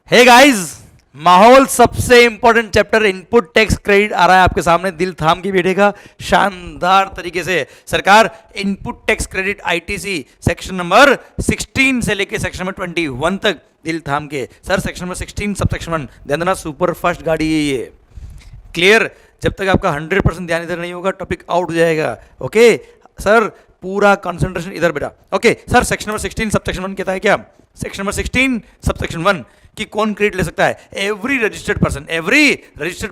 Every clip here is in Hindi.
हे गाइस, माहौल सबसे important chapter input tax credit आ रहा है आपके सामने। दिल थाम के बैठेगा शानदार तरीके से। सरकार input tax credit ITC section number 16 से लेके सेक्शन नंबर 21 तक दिल थाम के। Sir section number 16 sub section 1 ध्यान देना, सुपर फास्ट गाड़ी है ये। क्लियर? जब तक आपका 100% ध्यान इधर नहीं होगा टॉपिक आउट हो जाएगा। ओके सर, पूरा कंसंट्रेशन इधर बेटा। Okay sir, section number 16 sub section 1 कहता है क्या? सेक्शन नंबर 16 सब सेक्शन 1 कि कौन क्रेडिट ले सकता है? Every registered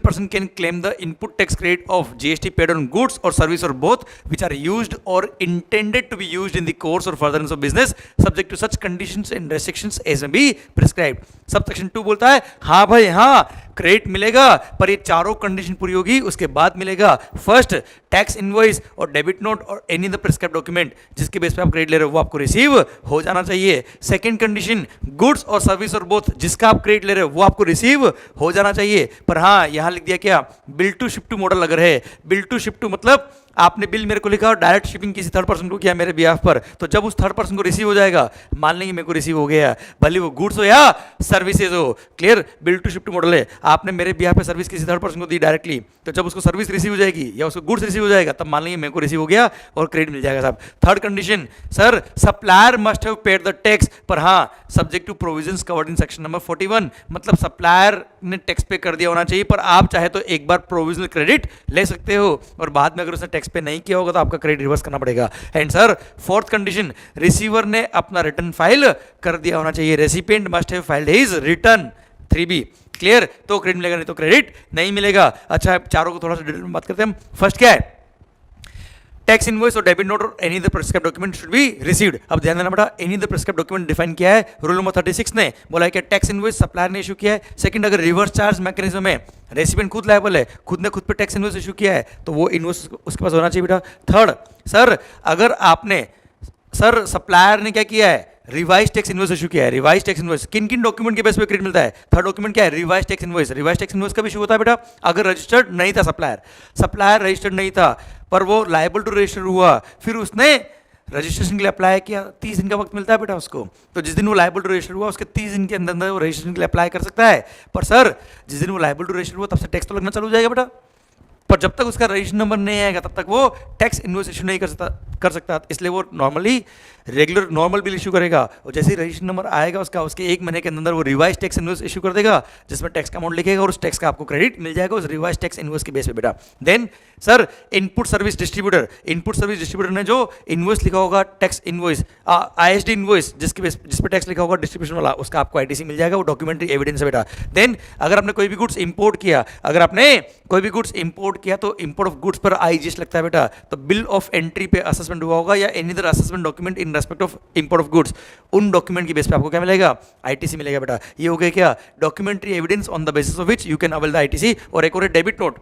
person can claim the input tax credit of GST paid on goods और सर्विस और बोथ विच आर यूज्ड और intended to be used in the course और furtherance of business subject to such conditions and restrictions as may be prescribed. Sub section 2 बोलता है हाँ भाई हाँ, क्रेडिट मिलेगा पर ये चारों कंडीशन पूरी होगी उसके बाद मिलेगा। फर्स्ट, टैक्स इनवॉइस और डेबिट नोट और एनी द प्रिस्क्राइब्ड डॉक्यूमेंट जिसके बेस पे आप क्रेडिट ले रहे हो वो आपको रिसीव हो जाना चाहिए। सेकंड कंडीशन, गुड्स और सर्विस और बोथ जिसका आप क्रेडिट ले रहे हो वो आपको रिसीव हो जाना चाहिए। पर हाँ, यहां लिख दिया क्या? Bill to ship to model अगर है, बिल टू शिप टू मतलब आपने बिल मेरे को लिखा और डायरेक्ट शिपिंग किसी थर्ड पर्सन को किया मेरे बिहाफ पर, तो जब उस थर्ड पर्सन को रिसीव हो जाएगा, मान लेंगे मेरे को रिसीव हो गया, भले वो गुड्स हो या सर्विसेज हो। Clear? Bill to ship to model है, आपने मेरे बिहाफ पे सर्विस किसी थर्ड पर्सन को दी डायरेक्टली, तो जब उसको सर्विस रिसीव हो जाएगी या उसको गुड्स रिसीव हो जाएगा तब मान लेंगे मेरे को रिसीव हो गया और क्रेडिट मिल जाएगा साहब। Third condition, sir supplier must have paid the tax, पर हाँ subject to provisions covered in section number 41, मतलब सप्लायर ने टैक्स पे कर दिया होना चाहिए, पर आप चाहे तो एक बार प्रोविजनल क्रेडिट ले सकते हो और बाद में अगर उसने टैक्स पे नहीं किया होगा तो आपका क्रेडिट रिवर्स करना पड़ेगा। And sir fourth condition, receiver ने अपना रिटर्न फाइल कर दिया होना चाहिए, recipient must have filed his return 3B। Clear? तो क्रेडिट मिलेगा, नहीं तो क्रेडिट नहीं मिलेगा। अच्छा, चारों को थोड़ा सा डिटेल में बात करते हैं हम। फर्स्ट क्या है? टैक्स इनवॉइस और डेबिट नोट और any the prescribed document should be received. अब ध्यान देना बेटा, any the prescribed document define किया है रूल नंबर 36 ने, बोला है कि टैक्स इनवॉइस सप्लायर ने इशू किया है। सेकंड, अगर रिवर्स चार्ज मैकेनिज्म में रेसिपिएंट खुद लायबल है, खुद ने खुद पे टैक्स इनवॉइस इशू किया है तो वो इनवॉइस उसके पास होना चाहिए बेटा। थर्ड, सर अगर आपने सर सप्लायर ने क्या किया है? रिवाइज टैक्स इनवॉइस इशू किया है। रिवाइज टैक्स इनवॉइस किन किन डॉक्यूमेंट के बेस पे क्रेडिट मिलता है? थर्ड डॉक्यूमेंट क्या है? Revise tax invoice. Revise tax invoice कब इशू होता है बेटा? अगर रजिस्टर्ड नहीं था सप्लायर रजिस्टर्ड नहीं था पर वो लायबल टू रजिस्टर हुआ, फिर उसने रजिस्ट्रेशन के लिए अप्लाई किया, 30 दिन का वक्त मिलता है बेटा उसको, तो जिस दिन वो लायबल टू रजिस्टर हुआ उसके 30 दिन के अंदर वो रजिस्ट्रेशन के लिए अप्लाई कर सकता है। पर सर जिस दिन वो लायबल टू रजिस्टर हुआ तब से टैक्स तो लगना चालू हो जाएगा बेटा, पर जब तक उसका रजिस्ट्रेशन नंबर नहीं आएगा तब तक वो टैक्स इनवॉइस इशू नहीं कर सकता। इसलिए वो normally regular normal bill issue करेगा और जैसे ही रजिस्ट्रेशन नंबर आएगा उसका, उसके 1 महीने के अंदर वो रिवाइज टैक्स इनवॉइस इशू कर देगा जिसमें टैक्स का अमाउंट लिखेगा और उस टैक्स का आपको क्रेडिट मिल जाएगा उस रिवाइज टैक्स इनवॉइस के बेस पे बेटा। Then sir input service distributor ने जो इनवॉइस लिखा होगा टैक्स इनवॉइस आईएसडी इनवॉइस जिस पे टैक्स लिखा होगा डिस्ट्रीब्यूशन वाला, उसका आपको आईटीसी मिल जाएगा, वो डॉक्यूमेंट्री एविडेंस है बेटा। देन अगर आपने कोई भी गुड्स इंपोर्ट किया तो इंपोर्ट ऑफ गुड्स पर आईजीएस लगता है बेटा, तो बिल ऑफ एंट्री पे असेसमेंट हुआ होगा या any other assessment document in respect of import of goods, उन डॉक्यूमेंट की बेस पे आपको क्या मिलेगा? आईटीसी मिलेगा बेटा। ये हो गया क्या? Documentary evidence on the basis of which you can avail the ITC. और एक और डेबिट नोट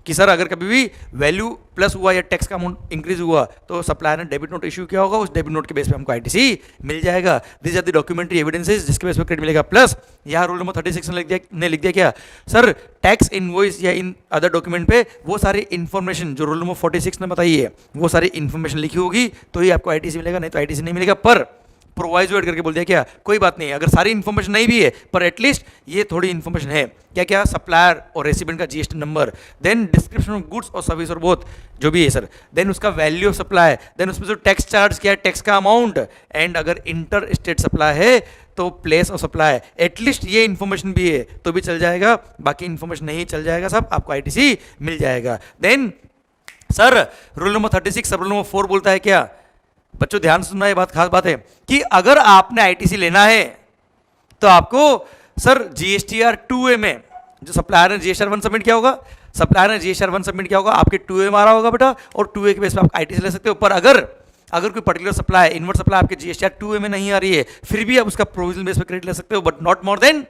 कि सर अगर कभी भी वैल्यू प्लस हुआ या टैक्स का अमाउंट इंक्रीज हुआ तो सप्लायर ने डेबिट नोट इशू किया होगा, उस डेबिट नोट के बेस पे हमको आईटीसी मिल जाएगा। This are the documentary evidences जिसके बेस पे क्रेडिट मिलेगा। प्लस यहाँ रूल नंबर 36 ने लिख दिया क्या? सर टैक्स इनवॉइस या इन अदर डॉक्यूमेंट पे वो सारी इन्फॉर्मेशन जो रूल नंबर 46 ने बताई है वो सारी इन्फॉर्मेशन लिखी होगी तो ही आपको आईटीसी मिलेगा, नहीं तो आईटीसी नहीं मिलेगा। पर प्रोवाइजो ऐड करके बोल दिया क्या? कोई बात नहीं, अगर सारी इन्फॉर्मेशन नहीं भी है पर एटलीस्ट ये थोड़ी इन्फॉर्मेशन है। क्या क्या? सप्लायर और रेसिपिएंट का GST number, then description of goods और सर्विस और बोथ जो भी है सर, देन उसका वैल्यू ऑफ सप्लाई, देन उसमें जो टैक्स चार्ज किया है टैक्स का अमाउंट, एंड अगर इंटर स्टेट सप्लाई है तो प्लेस ऑफ सप्लाई। एटलीस्ट ये इन्फॉर्मेशन भी है तो भी चल जाएगा, बाकी इन्फॉर्मेशन नहीं चल जाएगा सब, आपको आईटीसी मिल जाएगा। देन सर रूल नंबर 36 सब रूल नंबर 4 बोलता है क्या? बच्चों ध्यान सुनना, ये बात खास बात है कि अगर आपने आईटीसी लेना है तो आपको सर जीएसटीआर 2A में जो सप्लायर ने जीएसटीआर 1 सबमिट किया होगा, आपके 2A में आ रहा होगा बेटा, और 2A के बेस पे आप आईटीसी ले सकते हो। पर अगर कोई पर्टिकुलर सप्लाई इनवर्ट सप्लाई आपके जीएसटीआर 2A में नहीं आ रही है फिर भी आप उसका प्रोविजनल बेस पे क्रेडिट ले सकते हो, but not more than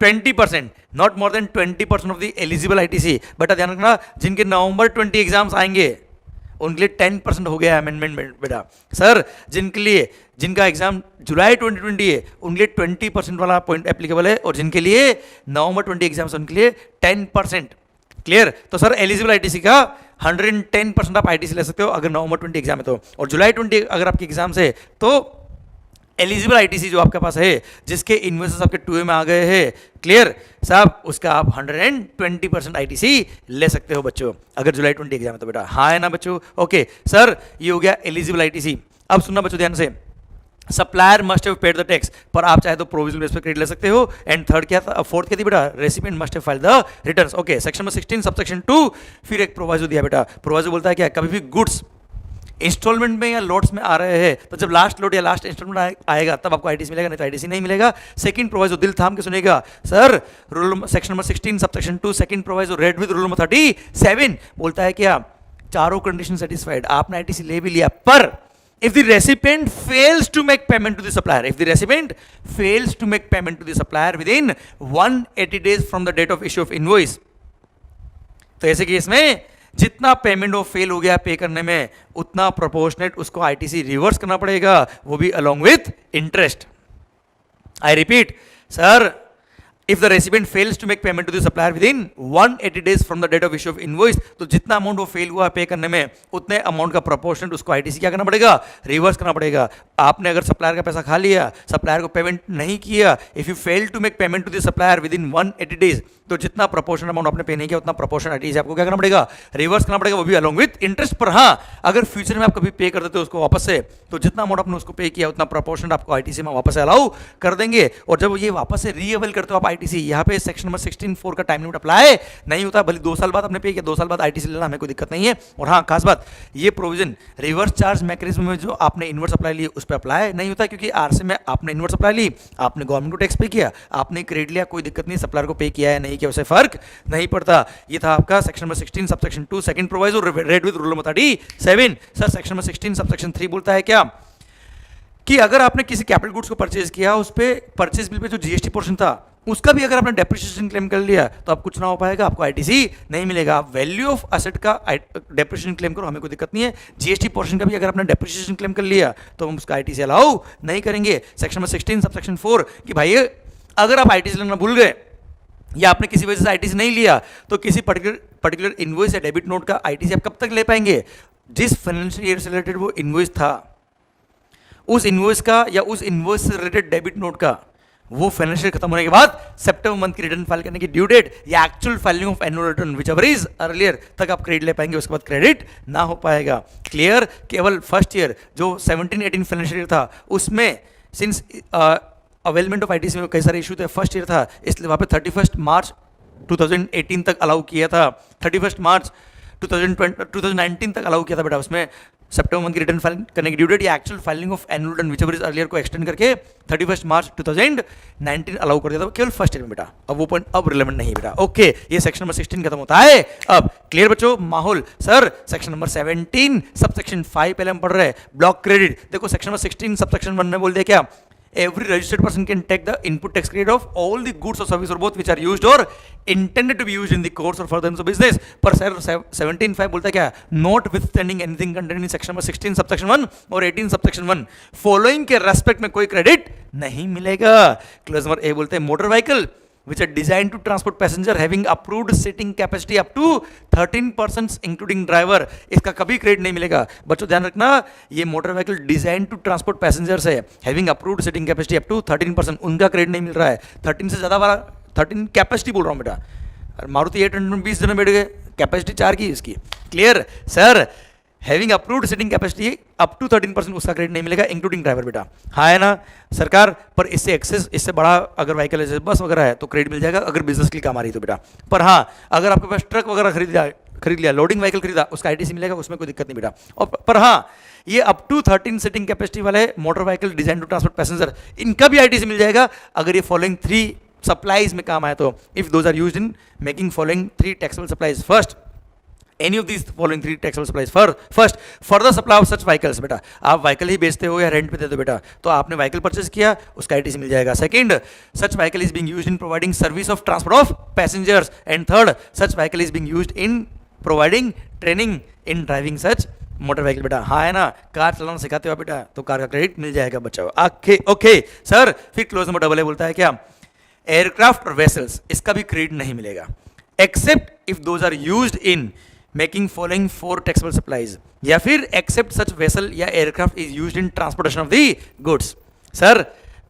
20% of the eligible ITC. बेटा ध्यान रखना, जिनके नवंबर 20 एग्जाम्स आएंगे उनके लिए 10% हो गया अमेंडमेंट बेटा। सर जिनका एग्जाम जुलाई 2020 है उनके लिए 20% वाला पॉइंट एप्लीकेबल है, और जिनके लिए नवंबर 20 एग्जाम्स उनके लिए 10%। क्लियर? तो सर एलिजिबल आईटीसी का 110% आप आईटीसी ले सकते हो अगर नवंबर 20 एग्जाम है तो, और जुलाई 20 अगर आपके एग्जाम से तो एलिजिबल आईटीसी जो आपके पास है, जिसके इन्वेस्टर्स आपके 2A में आ गए हैं, क्लियर साहब, उसका आप 120% आईटीसी ले सकते हो बच्चों, अगर जुलाई 20 एग्जाम है तो बेटा। हाँ है ना बच्चों? ओके सर, ये हो गया एलिजिबल आईटीसी। अब सुनना बच्चों ध्यान से, supplier must have paid the tax, पर आप चाहे तो प्रोविजनल बेस पर क्रेडिट ले सकते हो। एंड थर्ड क्या था, फोर्थ क्या थी बेटा, recipient must have filed the returns. Okay, section number 16 subsection 2 फिर एक प्रोवाइजो दिया बेटा। प्रोवाइजो बोलता है क्या, कभी भी गुड्स इंस्टॉलमेंट में या लॉट्स में आ रहे हैं तो जब लास्ट लॉट या लास्ट इंस्टॉलमेंट आएगा तब आपको आईटीसी मिलेगा, नहीं तो आईटीसी नहीं मिलेगा। सेकंड प्रोवाइजो दिल थाम के सुनेगा sir, rule section number 16 subsection 2 second proviso read with rule number 37 बोलता है क्या, चारों कंडीशन सेटिस्फाइड, आपने आईटीसी ले भी लिया, पर if the recipient fails to make payment to the supplier, if the recipient fails to make payment to the supplier within 180 days from the date of issue of invoice, तो ऐसे केस में जितना पेमेंट वो फेल हो गया पे करने में, उतना प्रोपोर्शनेट उसको आईटीसी रिवर्स करना पड़ेगा, वो भी along with interest. I repeat sir, if the recipient fails to make payment to the supplier within 180 days from the date of issue of invoice, तो जितना अमाउंट वो फेल हुआ पे करने में, उतने अमाउंट का प्रोपोर्शनेट उसको आईटीसी क्या करना पड़ेगा, रिवर्स करना पड़ेगा। आपने अगर सप्लायर का पैसा खा लिया, सप्लायर को पेमेंट नहीं किया, if you fail to make payment to the supplier within 180 days, तो जितना प्रोपोर्शनल अमाउंट आपने पे नहीं किया, उतना प्रोपोर्शनल आईटीसी आपको क्या करना पड़ेगा, रिवर्स करना पड़ेगा, वो भी अलोंग विथ इंटरेस्ट। पर हाँ, अगर फ्यूचर में आप कभी पे कर देते हो उसको वापस से, तो जितना अमाउंट आपने उसको पे किया, उतना प्रोपोर्शनल आपको आईटीसी में वापस अलाउ कर देंगे। और जब ये वापस से रीअवेल करते हो आप आईटीसी, यहाँ पे सेक्शन नंबर 16(4) का टाइम लिमिट अप्लाई नहीं होता, भले 2 साल बाद आपने पे किया, 2 साल बाद आईटीसी लेना हमें कोई दिक्कत नहीं है। और हाँ, खास बात, ये प्रोविजन रिवर्स चार्ज मैकेनिज्म में जो आपने इनवर्स सप्लाई ली उस पर अप्लाई नहीं होता, क्योंकि आरसी में आपने इनवर्स सप्लाई ली, आपने गवर्नमेंट को टैक्स पे किया, आपने क्रेडिट लिया, कोई दिक्कत नहीं, सप्लायर को पे किया है नहीं किया, उससे फर्क नहीं पड़ता। ये था आपका section number 16 subsection 2 second proviso read with rule number 37। Sir, section number 16 subsection 3 बोलता है क्या, कि अगर आपने किसी कैपिटल गुड्स को परचेज किया, उस पे परचेज बिल पे जो जीएसटी पोर्शन था उसका भी अगर आपने डेप्रिसिएशन क्लेम कर लिया, तो आप कुछ ना हो पाएगा, आपको आईटीसी नहीं मिलेगा। आप वैल्यू ऑफ असेट का डेप्रिसिएशन क्लेम करो, हमें कोई दिक्कत नहीं है। जीएसटी पोर्शन का भी अगर आपने डेप्रिसिएशन क्लेम कर लिया तो हम उसका आईटीसी अलाउ नहीं करेंगे। सेक्शन नंबर 16 सबसेक्शन 4 कि भाई अगर आप आईटीसी लेना भूल गए या आपने किसी वजह से आईटीसी नहीं लिया, तो किसी पर्टिकुलर इनवॉइस या डेबिट नोट का आईटीसी आप कब तक ले पाएंगे, जिस फाइनेंशियल ईयर से रिलेटेड वो इनवॉइस था, उस इनवॉइस का या उस इनवॉइस से रिलेटेड डेबिट नोट का वो फाइनेंशियल खत्म होने के बाद सितंबर मंथ की रिटर्न फाइल करने की ड्यू डेट या actual filing of annual return which ever is earlier तक आप क्रेडिट ले पाएंगे, उसके बाद क्रेडिट ना हो पाएगा। क्लियर? केवल फर्स्ट ईयर जो 17-18 फाइनेंशियल ईयर था उसमें सिंस अवेलमेंट ऑफ आईटीसी में कई सारे इशू थे, फर्स्ट ईयर था, इसलिए वहाँ पे 31 मार्च 2018 तक अलाउ किया था, 31 मार्च 2019 तक अलाउ किया था बेटा। उसमें सितंबर मंथ की रिटर्न फाइल करने की ड्यू डेट या actual filing of annual return which ever is earlier को एक्सटेंड करके 31 मार्च 2019 अलाउ कर दिया था केवल फर्स्ट ईयर में बेटा। अब वो पॉइंट अब रिलेवेंट नहीं है बेटा। ओके, ये सेक्शन नंबर 16 खत्म होता है। अब क्लियर बच्चों? माहौल sir, section number 17 sub section 5 पहले हम पढ़ रहे हैं, ब्लॉक क्रेडिट। देखो सेक्शन नंबर 16 सब सेक्शन 1 ने बोल दिया क्या, every registered person can take the input tax credit of all the goods or service or both which are used or intended to be used in the course or furtherance of business। पर सर 17(5) बोलता है क्या, notwithstanding anything contained in section number 16 subsection 1 और 18 subsection 1 फॉलोइंग के रेस्पेक्ट में कोई क्रेडिट नहीं मिलेगा। क्लोज नंबर ए बोलते हैं motor vehicle which are designed to transport passenger having approved seating capacity up to 13 persons including driver, इसका कभी क्रेडिट नहीं मिलेगा। बच्चों ध्यान रखना, ये motor vehicle design to transport passengers है, having approved seating capacity up to 13 person, उनका क्रेडिट नहीं मिल रहा है। 13 से ज़्यादा वाला, 13 कैपेसिटी बोल रहा हूँ बेटा। मारुति 800 में 20 जने बैठ गए, कैपेसिटी 4 की इसकी। Clear sir? Having approved seating capacity up to 13% उसका क्रेडिट नहीं मिलेगा इंक्लूडिंग ड्राइवर बेटा। हाँ है ना सरकार? पर इससे एक्सेस, इससे बड़ा अगर व्हीकल है बस वगैरह है तो क्रेडिट मिल जाएगा अगर बिजनेस के लिए काम आ रही है तो बेटा। पर हाँ, अगर आपके पास ट्रक वगैरह खरीद लिया, लोडिंग व्हीकल खरीदा, उसका आईटीसी मिलेगा, उसमें कोई दिक्कत नहीं बेटा। और पर हाँ, ये अप टू 13 सीटिंग कैपेसिटी वाले motor vehicle design to transport passenger, इनका भी आईटीसी मिल जाएगा अगर ये फॉलोइंग 3 सप्लाईज में काम आए तो। If those are used in making following 3 taxable supplies, first any of these following 3 taxable supplies, first further supply of such vehicles, बेटा आप व्हीकल ही बेचते हो या रेंट पे देते हो बेटा, तो आपने व्हीकल परचेस किया, उसका आईटीसी मिल जाएगा। Second, such vehicle is being used in providing service of transport of passengers, and third, such vehicle is being used in providing training in driving such motor vehicle बेटा। हाँ है ना, कार चलाना सिखाते हो बेटा तो कार का क्रेडिट मिल जाएगा बच्चा। ओके सर, फिर क्लोज नंबर डबल ए बोलता है क्या, एयरक्राफ्ट और वेसल्स, इसका भी क्रेडिट नहीं मिलेगा except if those are used in making following 4 taxable supplies, या फिर एक्सेप्ट सच वेसल या aircraft is used in transportation of the goods. Sir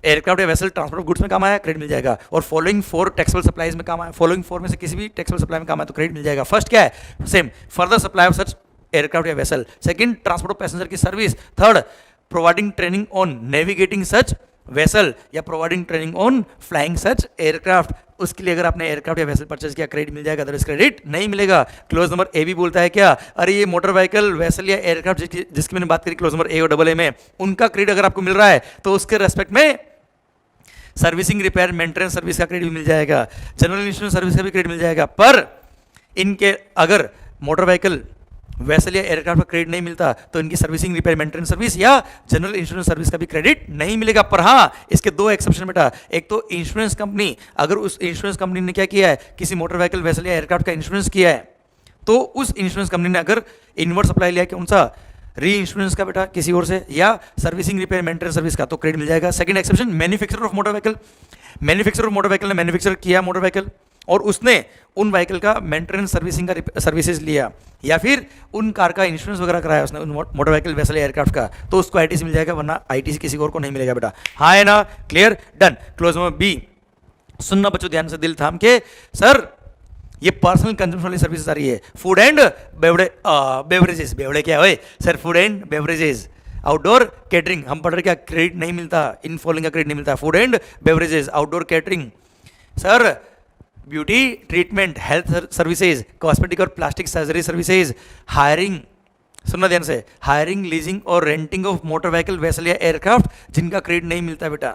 aircraft या वेसल ट्रांसपोर्ट ऑफ गुड्स में काम आया, क्रेडिट मिल जाएगा। और फॉलोइंग 4 टैक्सेबल सप्लाईज में काम आया, फॉलोइंग 4 में से किसी भी टैक्सेबल सप्लाई में काम आया तो क्रेडिट मिल जाएगा। फर्स्ट क्या है, same further supply of such aircraft या vessel. Second transport of passenger की service. Third providing training on navigating such vessel या providing training on flying such aircraft. उसके लिए अगर आपने एयरक्राफ्ट या वेसल परचेज किया क्रेडिट मिल जाएगा, अदरवाइज क्रेडिट नहीं मिलेगा। क्लोज नंबर ए भी बोलता है क्या, अरे ये मोटर व्हीकल वेसल या एयरक्राफ्ट जिसकी मैंने बात करी क्लोज नंबर ए और डबल ए में, उनका क्रेडिट अगर आपको मिल रहा है तो उसके रेस्पेक्ट में सर्विसिंग रिपेयर मेंटेनेंस सर्विस का क्रेडिट भी मिल जाएगा, जनरल इंश्योरेंस सर्विस का भी क्रेडिट मिल जाएगा। पर इनके अगर मोटर व्हीकल वेसल या एयरक्राफ्ट का क्रेडिट नहीं मिलता तो इनकी सर्विसिंग रिपेयर मेंटेनेंस सर्विस या जनरल इंश्योरेंस सर्विस का भी क्रेडिट नहीं मिलेगा। पर हाँ, इसके दो एक्सेप्शन बेटा। एक तो इंश्योरेंस कंपनी, अगर उस इंश्योरेंस कंपनी ने क्या किया है, किसी मोटर व्हीकल वेसल या एयरक्राफ्ट का इंश्योरेंस किया है, तो उस इंश्योरेंस कंपनी ने अगर इनवर्ड सप्लाई लिया कौन सा, री इंश्योरेंस का बेटा किसी और से, या सर्विसिंग रिपेयर मेंटेनेंस सर्विस का, तो क्रेडिट मिल जाएगा। Second exception manufacturer of motor vehicle, manufacturer of motor vehicle ने मैन्युफैक्चर किया मोटर व्हीकल और उसने उन व्हीकल का मेंटेनेंस सर्विसिंग का सर्विसेज लिया या फिर उन कार का इंश्योरेंस वगैरह कराया उसने, उन मोटर व्हीकल वेसल एयरक्राफ्ट का, तो उसको आईटीसी मिल जाएगा, वरना आईटीसी किसी और को नहीं मिलेगा बेटा। हाँ है ना, clear, done. Clause number B, सुनना बच्चों ध्यान से, दिल थाम के। सर ये पर्सनल कंजम्पशन वाली सर्विसेज आ रही है, फूड एंड बेवरेजेस, बेवड़े क्या है sir, food and beverages, outdoor catering, हम पढ़ रहे क्या, क्रेडिट नहीं मिलता, इन फॉलोइंग का क्रेडिट नहीं मिलता, food and beverages, outdoor catering. Sir beauty treatment, health services, cosmetic और प्लास्टिक सर्जरी सर्विसेज, हायरिंग, सुनना ध्यान से, हायरिंग लीजिंग और renting of motor vehicle vessel या एयरक्राफ्ट, जिनका क्रेडिट नहीं मिलता बेटा।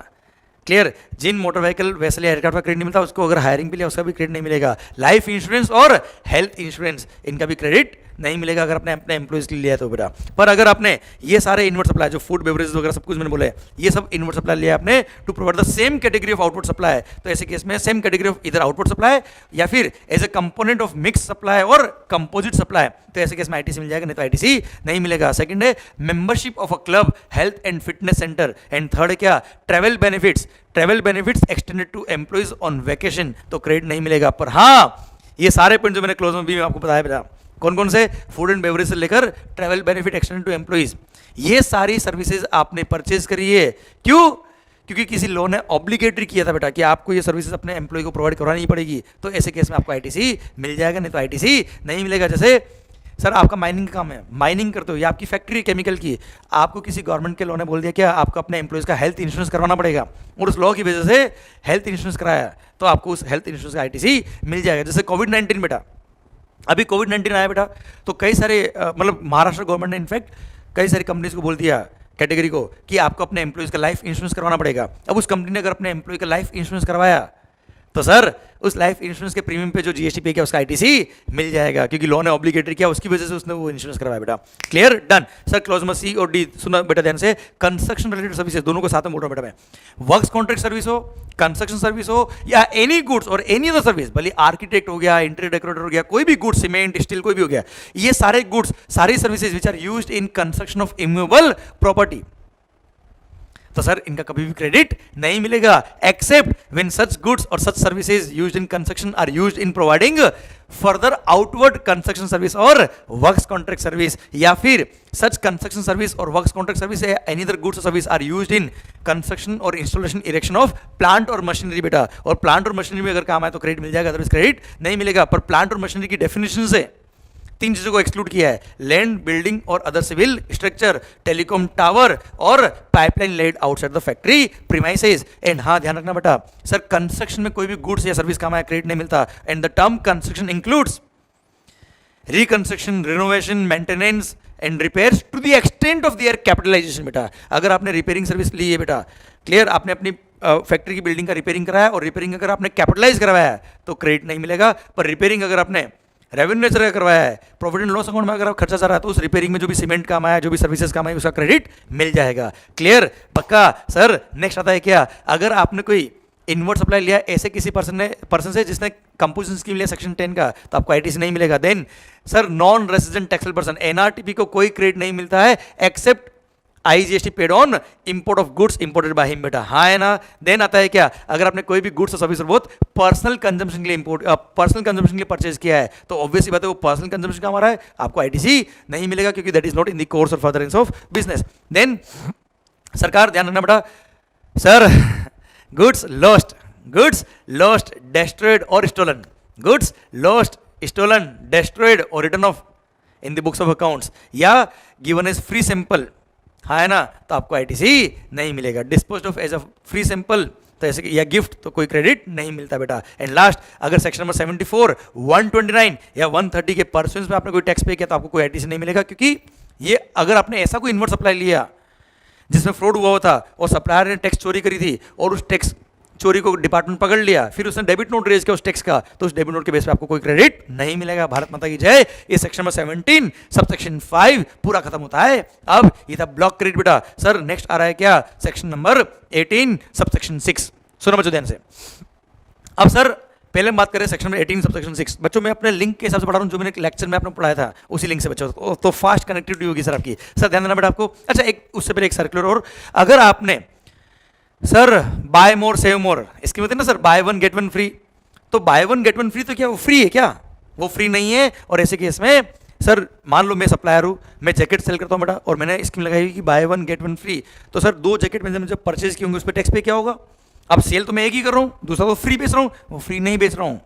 क्लियर, जिन मोटर व्हीकल वेसल या एयरक्राफ्ट का क्रेडिट नहीं मिलता उसको अगर हायरिंग पे लिया उसका भी क्रेडिट नहीं मिलेगा। लाइफ इंश्योरेंस और हेल्थ इंश्योरेंस, इनका भी क्रेडिट नहीं मिलेगा अगर आपने अपने एम्प्लॉइज के लिए लिया है तो बेटा। पर अगर आपने ये सारे इनवर्ट सप्लाई, जो फूड बेवरेज वगैरह सब कुछ मैंने बोला है, ये सब इनवर्ट सप्लाई लिया आपने to provide the same category of output supply, तो ऐसे केस में सेम कैटेगरी ऑफ इधर आउटपुट सप्लाई या फिर as a component of mix supply और कंपोजिट सप्लाई, तो ऐसे केस में आईटीसी मिल जाएगा, नहीं तो आईटीसी नहीं मिलेगा। सेकंड है membership of a club, health and fitness centre, and third है क्या, travel benefits, travel benefits extended to employees on vacation, तो क्रेडिट नहीं मिलेगा। पर हाँ, ये सारे पॉइंट जो मैंने क्लोज में भी आपको बताया बेटा, कौन कौन से, फूड एंड बेवरेज से लेकर travel benefit extended to employees, ये सारी सर्विसेज आपने परचेज करी है। क्यों? क्योंकि किसी लॉ ने ऑब्लिगेटरी किया था बेटा कि आपको ये सर्विसेज अपने एम्प्लॉय को प्रोवाइड करवानी पड़ेगी, तो ऐसे केस में आपको आईटीसी मिल जाएगा, नहीं तो आईटीसी नहीं मिलेगा। जैसे सर आपका माइनिंग का काम है, माइनिंग करते हो, या आपकी फैक्ट्री केमिकल की, आपको किसी गवर्नमेंट के लॉ ने बोल दिया क्या आपको अपने एम्प्लॉयज़ का हेल्थ इंश्योरेंस करवाना पड़ेगा, और उस लॉ की वजह से हेल्थ इंश्योरेंस कराया तो आपको उस हेल्थ इंश्योरेंस का आईटीसी मिल जाएगा। जैसे कोविड-19 बेटा, अभी कोविड-19 आया बेटा, तो कई सारे मतलब महाराष्ट्र गवर्नमेंट ने इनफैक्ट कई सारी कंपनीज को बोल दिया, कैटेगरी को, कि आपको अपने एम्प्लॉयज़ का लाइफ इंश्योरेंस करवाना पड़ेगा। अब उस कंपनी ने अगर अपने एम्प्लॉय का लाइफ इंश्योरेंस करवाया तो सर उस लाइफ इंश्योरेंस के प्रीमियम पे जो जीएसटी पे किया उसका आईटीसी मिल जाएगा, क्योंकि लॉ ने ऑब्लिगेटरी किया, उसकी वजह से उसने वो इंश्योरेंस करवाया बेटा। Clear, done. Sir clause number C और डी सुना बेटा ध्यान से, कंस्ट्रक्शन रिलेटेड सर्विसेज, दोनों को साथ में मोटा बेटा में, वर्क्स कॉन्ट्रैक्ट सर्विस हो, कंस्ट्रक्शन सर्विस हो, या एनी गुड्स और एनी अदर सर्विस, भले आर्किटेक्ट हो गया, इंटीरियर डेकोरेटर हो गया, कोई भी गुड्स, सीमेंट स्टील कोई भी हो गया, ये सारे गुड्स, सारी services which are used in construction of immovable property, तो सर इनका कभी भी क्रेडिट नहीं मिलेगा, एक्सेप्ट व्हेन सच गुड्स और such services used in construction are used in providing further outward construction service और वर्क्स कॉन्ट्रैक्ट सर्विस, या फिर सच कंस्ट्रक्शन सर्विस और works contract service any other goods service are used in construction और इंस्टॉलेशन इरेक्शन ऑफ प्लांट और मशीनरी बेटा। और प्लांट और मशीनरी में अगर काम आए तो क्रेडिट मिल जाएगा, अदरवाइज क्रेडिट नहीं मिलेगा। पर प्लांट और मशीनरी की डेफिनेशन से 3 चीजों को एक्सक्लूड किया है, लैंड, बिल्डिंग और other civil structure, telecom tower और pipeline laid outside the factory premises. And हाँ ध्यान रखना बेटा, सर कंस्ट्रक्शन में कोई भी गुड्स या सर्विस काम आया क्रेडिट नहीं मिलता, and the term construction includes reconstruction, renovation, maintenance and repairs to the extent of their capitalisation बेटा। अगर आपने रिपेयरिंग सर्विस ली है बेटा, क्लियर, आपने अपनी फैक्ट्री की बिल्डिंग का रिपेयरिंग कराया और रिपेयरिंग अगर आपने कैपिटलाइज करवाया है तो क्रेडिट नहीं मिलेगा। पर रिपेयरिंग अगर आपने रेवेन्यू नेचर करवाया है, प्रॉफिट एंड लॉस अकाउंट में अगर आप खर्चा जा रहा है तो उस रिपेयरिंग में जो भी सीमेंट काम आया, जो भी सर्विसेज काम आई, उसका क्रेडिट मिल जाएगा। क्लियर, पक्का। सर नेक्स्ट आता है क्या, अगर आपने कोई इनवर्ट सप्लाई लिया ऐसे किसी पर्सन से जिसने कंपोजिशन स्कीम लिया सेक्शन 10 का, तो आपको आईटीसी नहीं मिलेगा। Then sir non resident taxable person, NRTP को कोई क्रेडिट नहीं मिलता है except IGST paid on import of goods imported by him बेटा। हाँ है ना। देन आता है क्या, अगर आपने कोई भी गुड्स और सर्विस बहुत पर्सनल कंजम्पशन के लिए पर्सनल कंजम्पशन के लिए परचेज किया है तो ऑब्वियसली बात है वो पर्सनल कंजम्पशन का हमारा है, आपको आईटीसी नहीं मिलेगा क्योंकि that is not in the course और फर्दरेंस ऑफ बिजनेस। देन सरकार ध्यान रखना बेटा, सर गुड्स लॉस्ट destroyed और stolen, goods lost stolen destroyed और written off in the books of accounts या गिवन एज फ्री सैंपल, हाँ है ना, तो आपको आईटीसी नहीं मिलेगा। Disposed of as a free sample तो ऐसे या गिफ्ट तो कोई क्रेडिट नहीं मिलता बेटा। एंड लास्ट, अगर सेक्शन नंबर 74, 129 या 130 के परसेंट में आपने कोई टैक्स पे किया तो आपको कोई आईटीसी नहीं मिलेगा, क्योंकि ये अगर आपने ऐसा कोई इनवर्स सप्लाई लिया जिसमें फ्रॉड हुआ था और सप्लायर ने टैक्स चोरी करी थी और उस टैक्स चोरी को डिपार्टमेंट पकड़ लिया, फिर उसने डेबिट नोट रेज किया उस टैक्स का, तो उस डेबिट नोट के बेस पे आपको कोई क्रेडिट नहीं मिलेगा। भारत माता की जय। ये सेक्शन नंबर 17 सबसेक्शन 5 पूरा खत्म होता है। अब ये था ब्लॉक क्रेडिट बेटा। सर नेक्स्ट आ रहा है क्या, सेक्शन नंबर 18 सबसेक्शन 6। सुनो बच्चों ध्यान से। अब सर पहले हम बात करें सेक्शन नंबर 18 सबसेक्शन 6। बच्चों मैं अपने लिंक के हिसाब से पढ़ा रहा हूँ, जो मैंने लेक्चर में आपने पढ़ाया था उसी लिंक से बच्चों, तो फास्ट कनेक्टिविटी होगी सर आपकी। सर ध्यान देना बेटा आपको। अच्छा एक उससे पहले एक सर्कुलर और, अगर आपने sir buy more save more इसकी मतलब ना sir buy one get one free, तो buy one get one free तो क्या वो फ्री है क्या, वो फ्री नहीं है। और ऐसे केस में सर मान लो मैं सप्लायर हूँ, मैं जैकेट सेल करता हूँ बेटा और मैंने स्कीम लगाई कि bye one get one free, तो सर 2 जैकेट में जब परचेज की होंगे उस पर टैक्स पे क्या होगा। अब सेल तो मैं एक ही कर रहा हूँ, दूसरा तो फ्री बेच रहा हूँ, वो फ्री नहीं बेच रहा हूँ,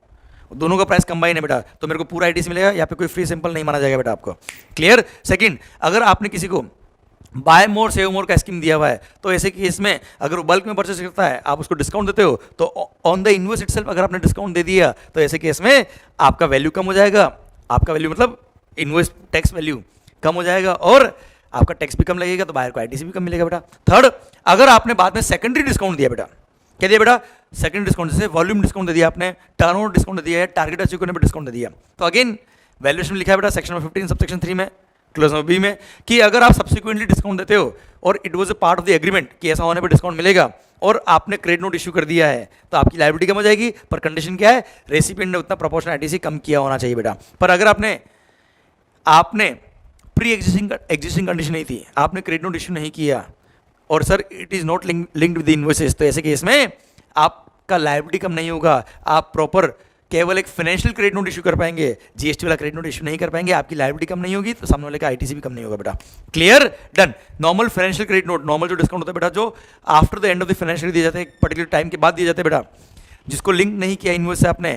दोनों का प्राइस कंबाइन है बेटा, तो मेरे को पूरा आईटीसी मिलेगा, यहाँ पे कोई फ्री सैंपल नहीं माना जाएगा बेटा आपको। क्लियर। सेकंड, अगर आपने किसी को बाय मोर सेव मोर का स्कीम दिया हुआ है, तो ऐसे केस में अगर वो बल्क में परचेस करता है आप उसको डिस्काउंट देते हो, तो ऑन द इनवॉइस इटसेल्फ अगर आपने डिस्काउंट दे दिया तो ऐसे केस में आपका वैल्यू कम हो जाएगा, आपका वैल्यू मतलब इनवॉइस टैक्स वैल्यू कम हो जाएगा और आपका टैक्स भी कम लगेगा, तो बाहर को आईटीसी भी कम मिलेगा बेटा। थर्ड, अगर आपने बाद में सेकेंडरी डिस्काउंट दिया बेटा, क्या दिया बेटा, सेकंड डिस्काउंट, जैसे वॉल्यूम डिस्काउंट दे दिया आपने, टर्नओवर डिस्काउंट दे दिया है, टारगेट अचीव करने पर डिस्काउंट दे दिया, तो अगेन वैल्यूएशन में लिखा है बेटा सेक्शन नंबर 15 सबसेक्शन 3 में क्लोज नंबर बी में कि अगर आप सब्सिक्वेंटली डिस्काउंट देते हो और it was a part of the agreement कि ऐसा होने पर डिस्काउंट मिलेगा और आपने क्रेडिट नोट इशू कर दिया है, तो आपकी लायबिलिटी कम हो जाएगी, पर कंडीशन क्या है, रेसिपिएंट ने उतना प्रोपोर्शनल आईटीसी कम किया होना चाहिए बेटा। पर अगर आपने प्री एग्जिस्टिंग कंडीशन नहीं थी, आपने क्रेडिट नोट इशू नहीं किया और sir it is not linked with the invoices, तो ऐसे केस में आपका लायबिलिटी कम नहीं होगा, आप प्रॉपर केवल एक फाइनेंशियल क्रेडिट नोट इशू कर पाएंगे, जीएसटी वाला क्रेडिट नोट इशू नहीं कर पाएंगे, आपकी लायबिलिटी कम नहीं होगी, तो सामने वाले का आईटीसी भी कम नहीं होगा बेटा। Clear, done. Normal financial credit note, normal जो डिस्काउंट होता है बेटा, जो after the end of the financial दिए जाते हैं, एक पर्टिकुलर टाइम के बाद दिए जाते हैं बेटा, जिसको लिंक नहीं किया इनवॉइस से आपने।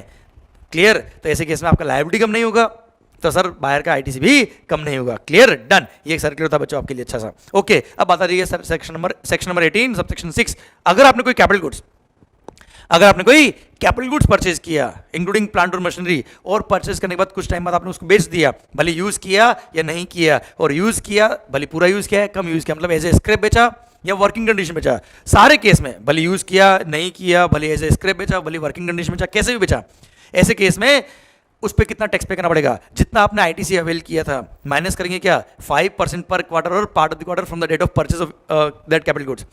क्लियर, तो ऐसे केस में आपका लायबिलिटी कम नहीं होगा, तो सर बाहर का आईटीसी भी कम नहीं होगा। Clear, done. ये एक सर्कुलर था बच्चों आपके लिए अच्छा सा। ओके, अब बता दीजिए सर सेक्शन नंबर 18 सबसेक्शन 6। अगर आपने कोई कैपिटल गुड्स परचेज किया इंक्लूडिंग प्लांट और मशीनरी और परचेज करने के बाद कुछ टाइम बाद आपने उसको बेच दिया, भले यूज किया या नहीं किया, और यूज किया भले पूरा यूज किया है कम यूज किया, मतलब एज ए स्क्रैप बेचा या वर्किंग कंडीशन बेचा, सारे केस में भले यूज किया नहीं किया, भले एज ए स्क्रैप बेचा, भले वर्किंग कंडीशन बेचा, कैसे भी बेचा, ऐसे केस में उस पर कितना टैक्स पे करना पड़ेगा, जितना आपने आईटीसी अवेल किया था माइनस करेंगे क्या 5% पर क्वार्टर और part of the quarter from the date of purchase of that capital goods.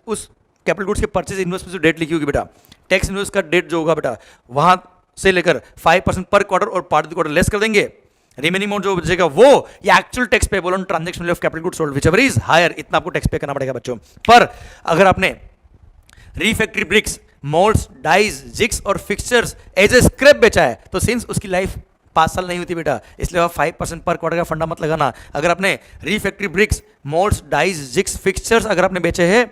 उस कैपिटल गुड्स के परचेज इन्वेस्ट में जो डेट लिखी होगी बेटा, टैक्स इन्वेस्ट का डेट जो होगा बेटा, वहां से लेकर 5% पर क्वार्टर और part of the quarter less कर देंगे, रिमेनिंग अमाउंट जो बचेगा वो या actual tax payable on transaction value of capital goods sold whichever is higher, इतना आपको टैक्स पे करना पड़ेगा बच्चों। पर अगर आपने refractory bricks, moulds, dies, jigs और फिक्सचर्स एज ए स्क्रैप बेचा है, तो सिंस उसकी लाइफ 5 साल नहीं होती बेटा, इसलिए आप 5% पर क्वार्टर का फंडा मत लगाना। अगर आपने refractory bricks, moulds, dies, jigs, fixtures अगर आपने बेचे हैं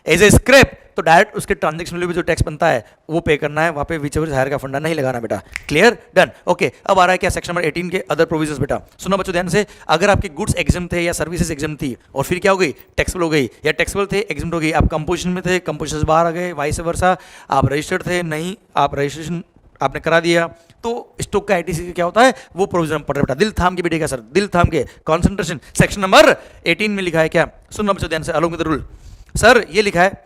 एज ए स्क्रैप, तो डायरेक्ट उसके ट्रांजैक्शन वैल्यू पे जो टैक्स बनता है वो पे करना है, वहाँ पे व्हिचएवर हायर का फंडा नहीं लगाना बेटा। Clear, done. ओके, अब आ रहा है क्या सेक्शन नंबर 18 के अदर प्रोविजंस बेटा। सुनो बच्चों ध्यान से, अगर आपकी गुड्स एग्जाम थे या सर्विसेज एग्जाम थी और फिर क्या हो गई, टैक्सेबल हो गई, या टैक्सेबल थे एग्जाम हो गई, आप कंपोजिशन में थे, कंपोजिशन से बाहर आ गए, वाइस वर्सा, आप रजिस्टर्ड थे नहीं, आप रजिस्ट्रेशन आपने करा दिया, तो स्टॉक का आईटीसी क्या होता है वो प्रोविजन पड़ रहा है बेटा। दिल थाम के बेटे का सर, दिल थाम के, कॉन्सेंट्रेशन। सेक्शन नंबर 18 में लिखा है क्या, सुनो बच्चों ध्यान से, along with the rule. Sir ये लिखा है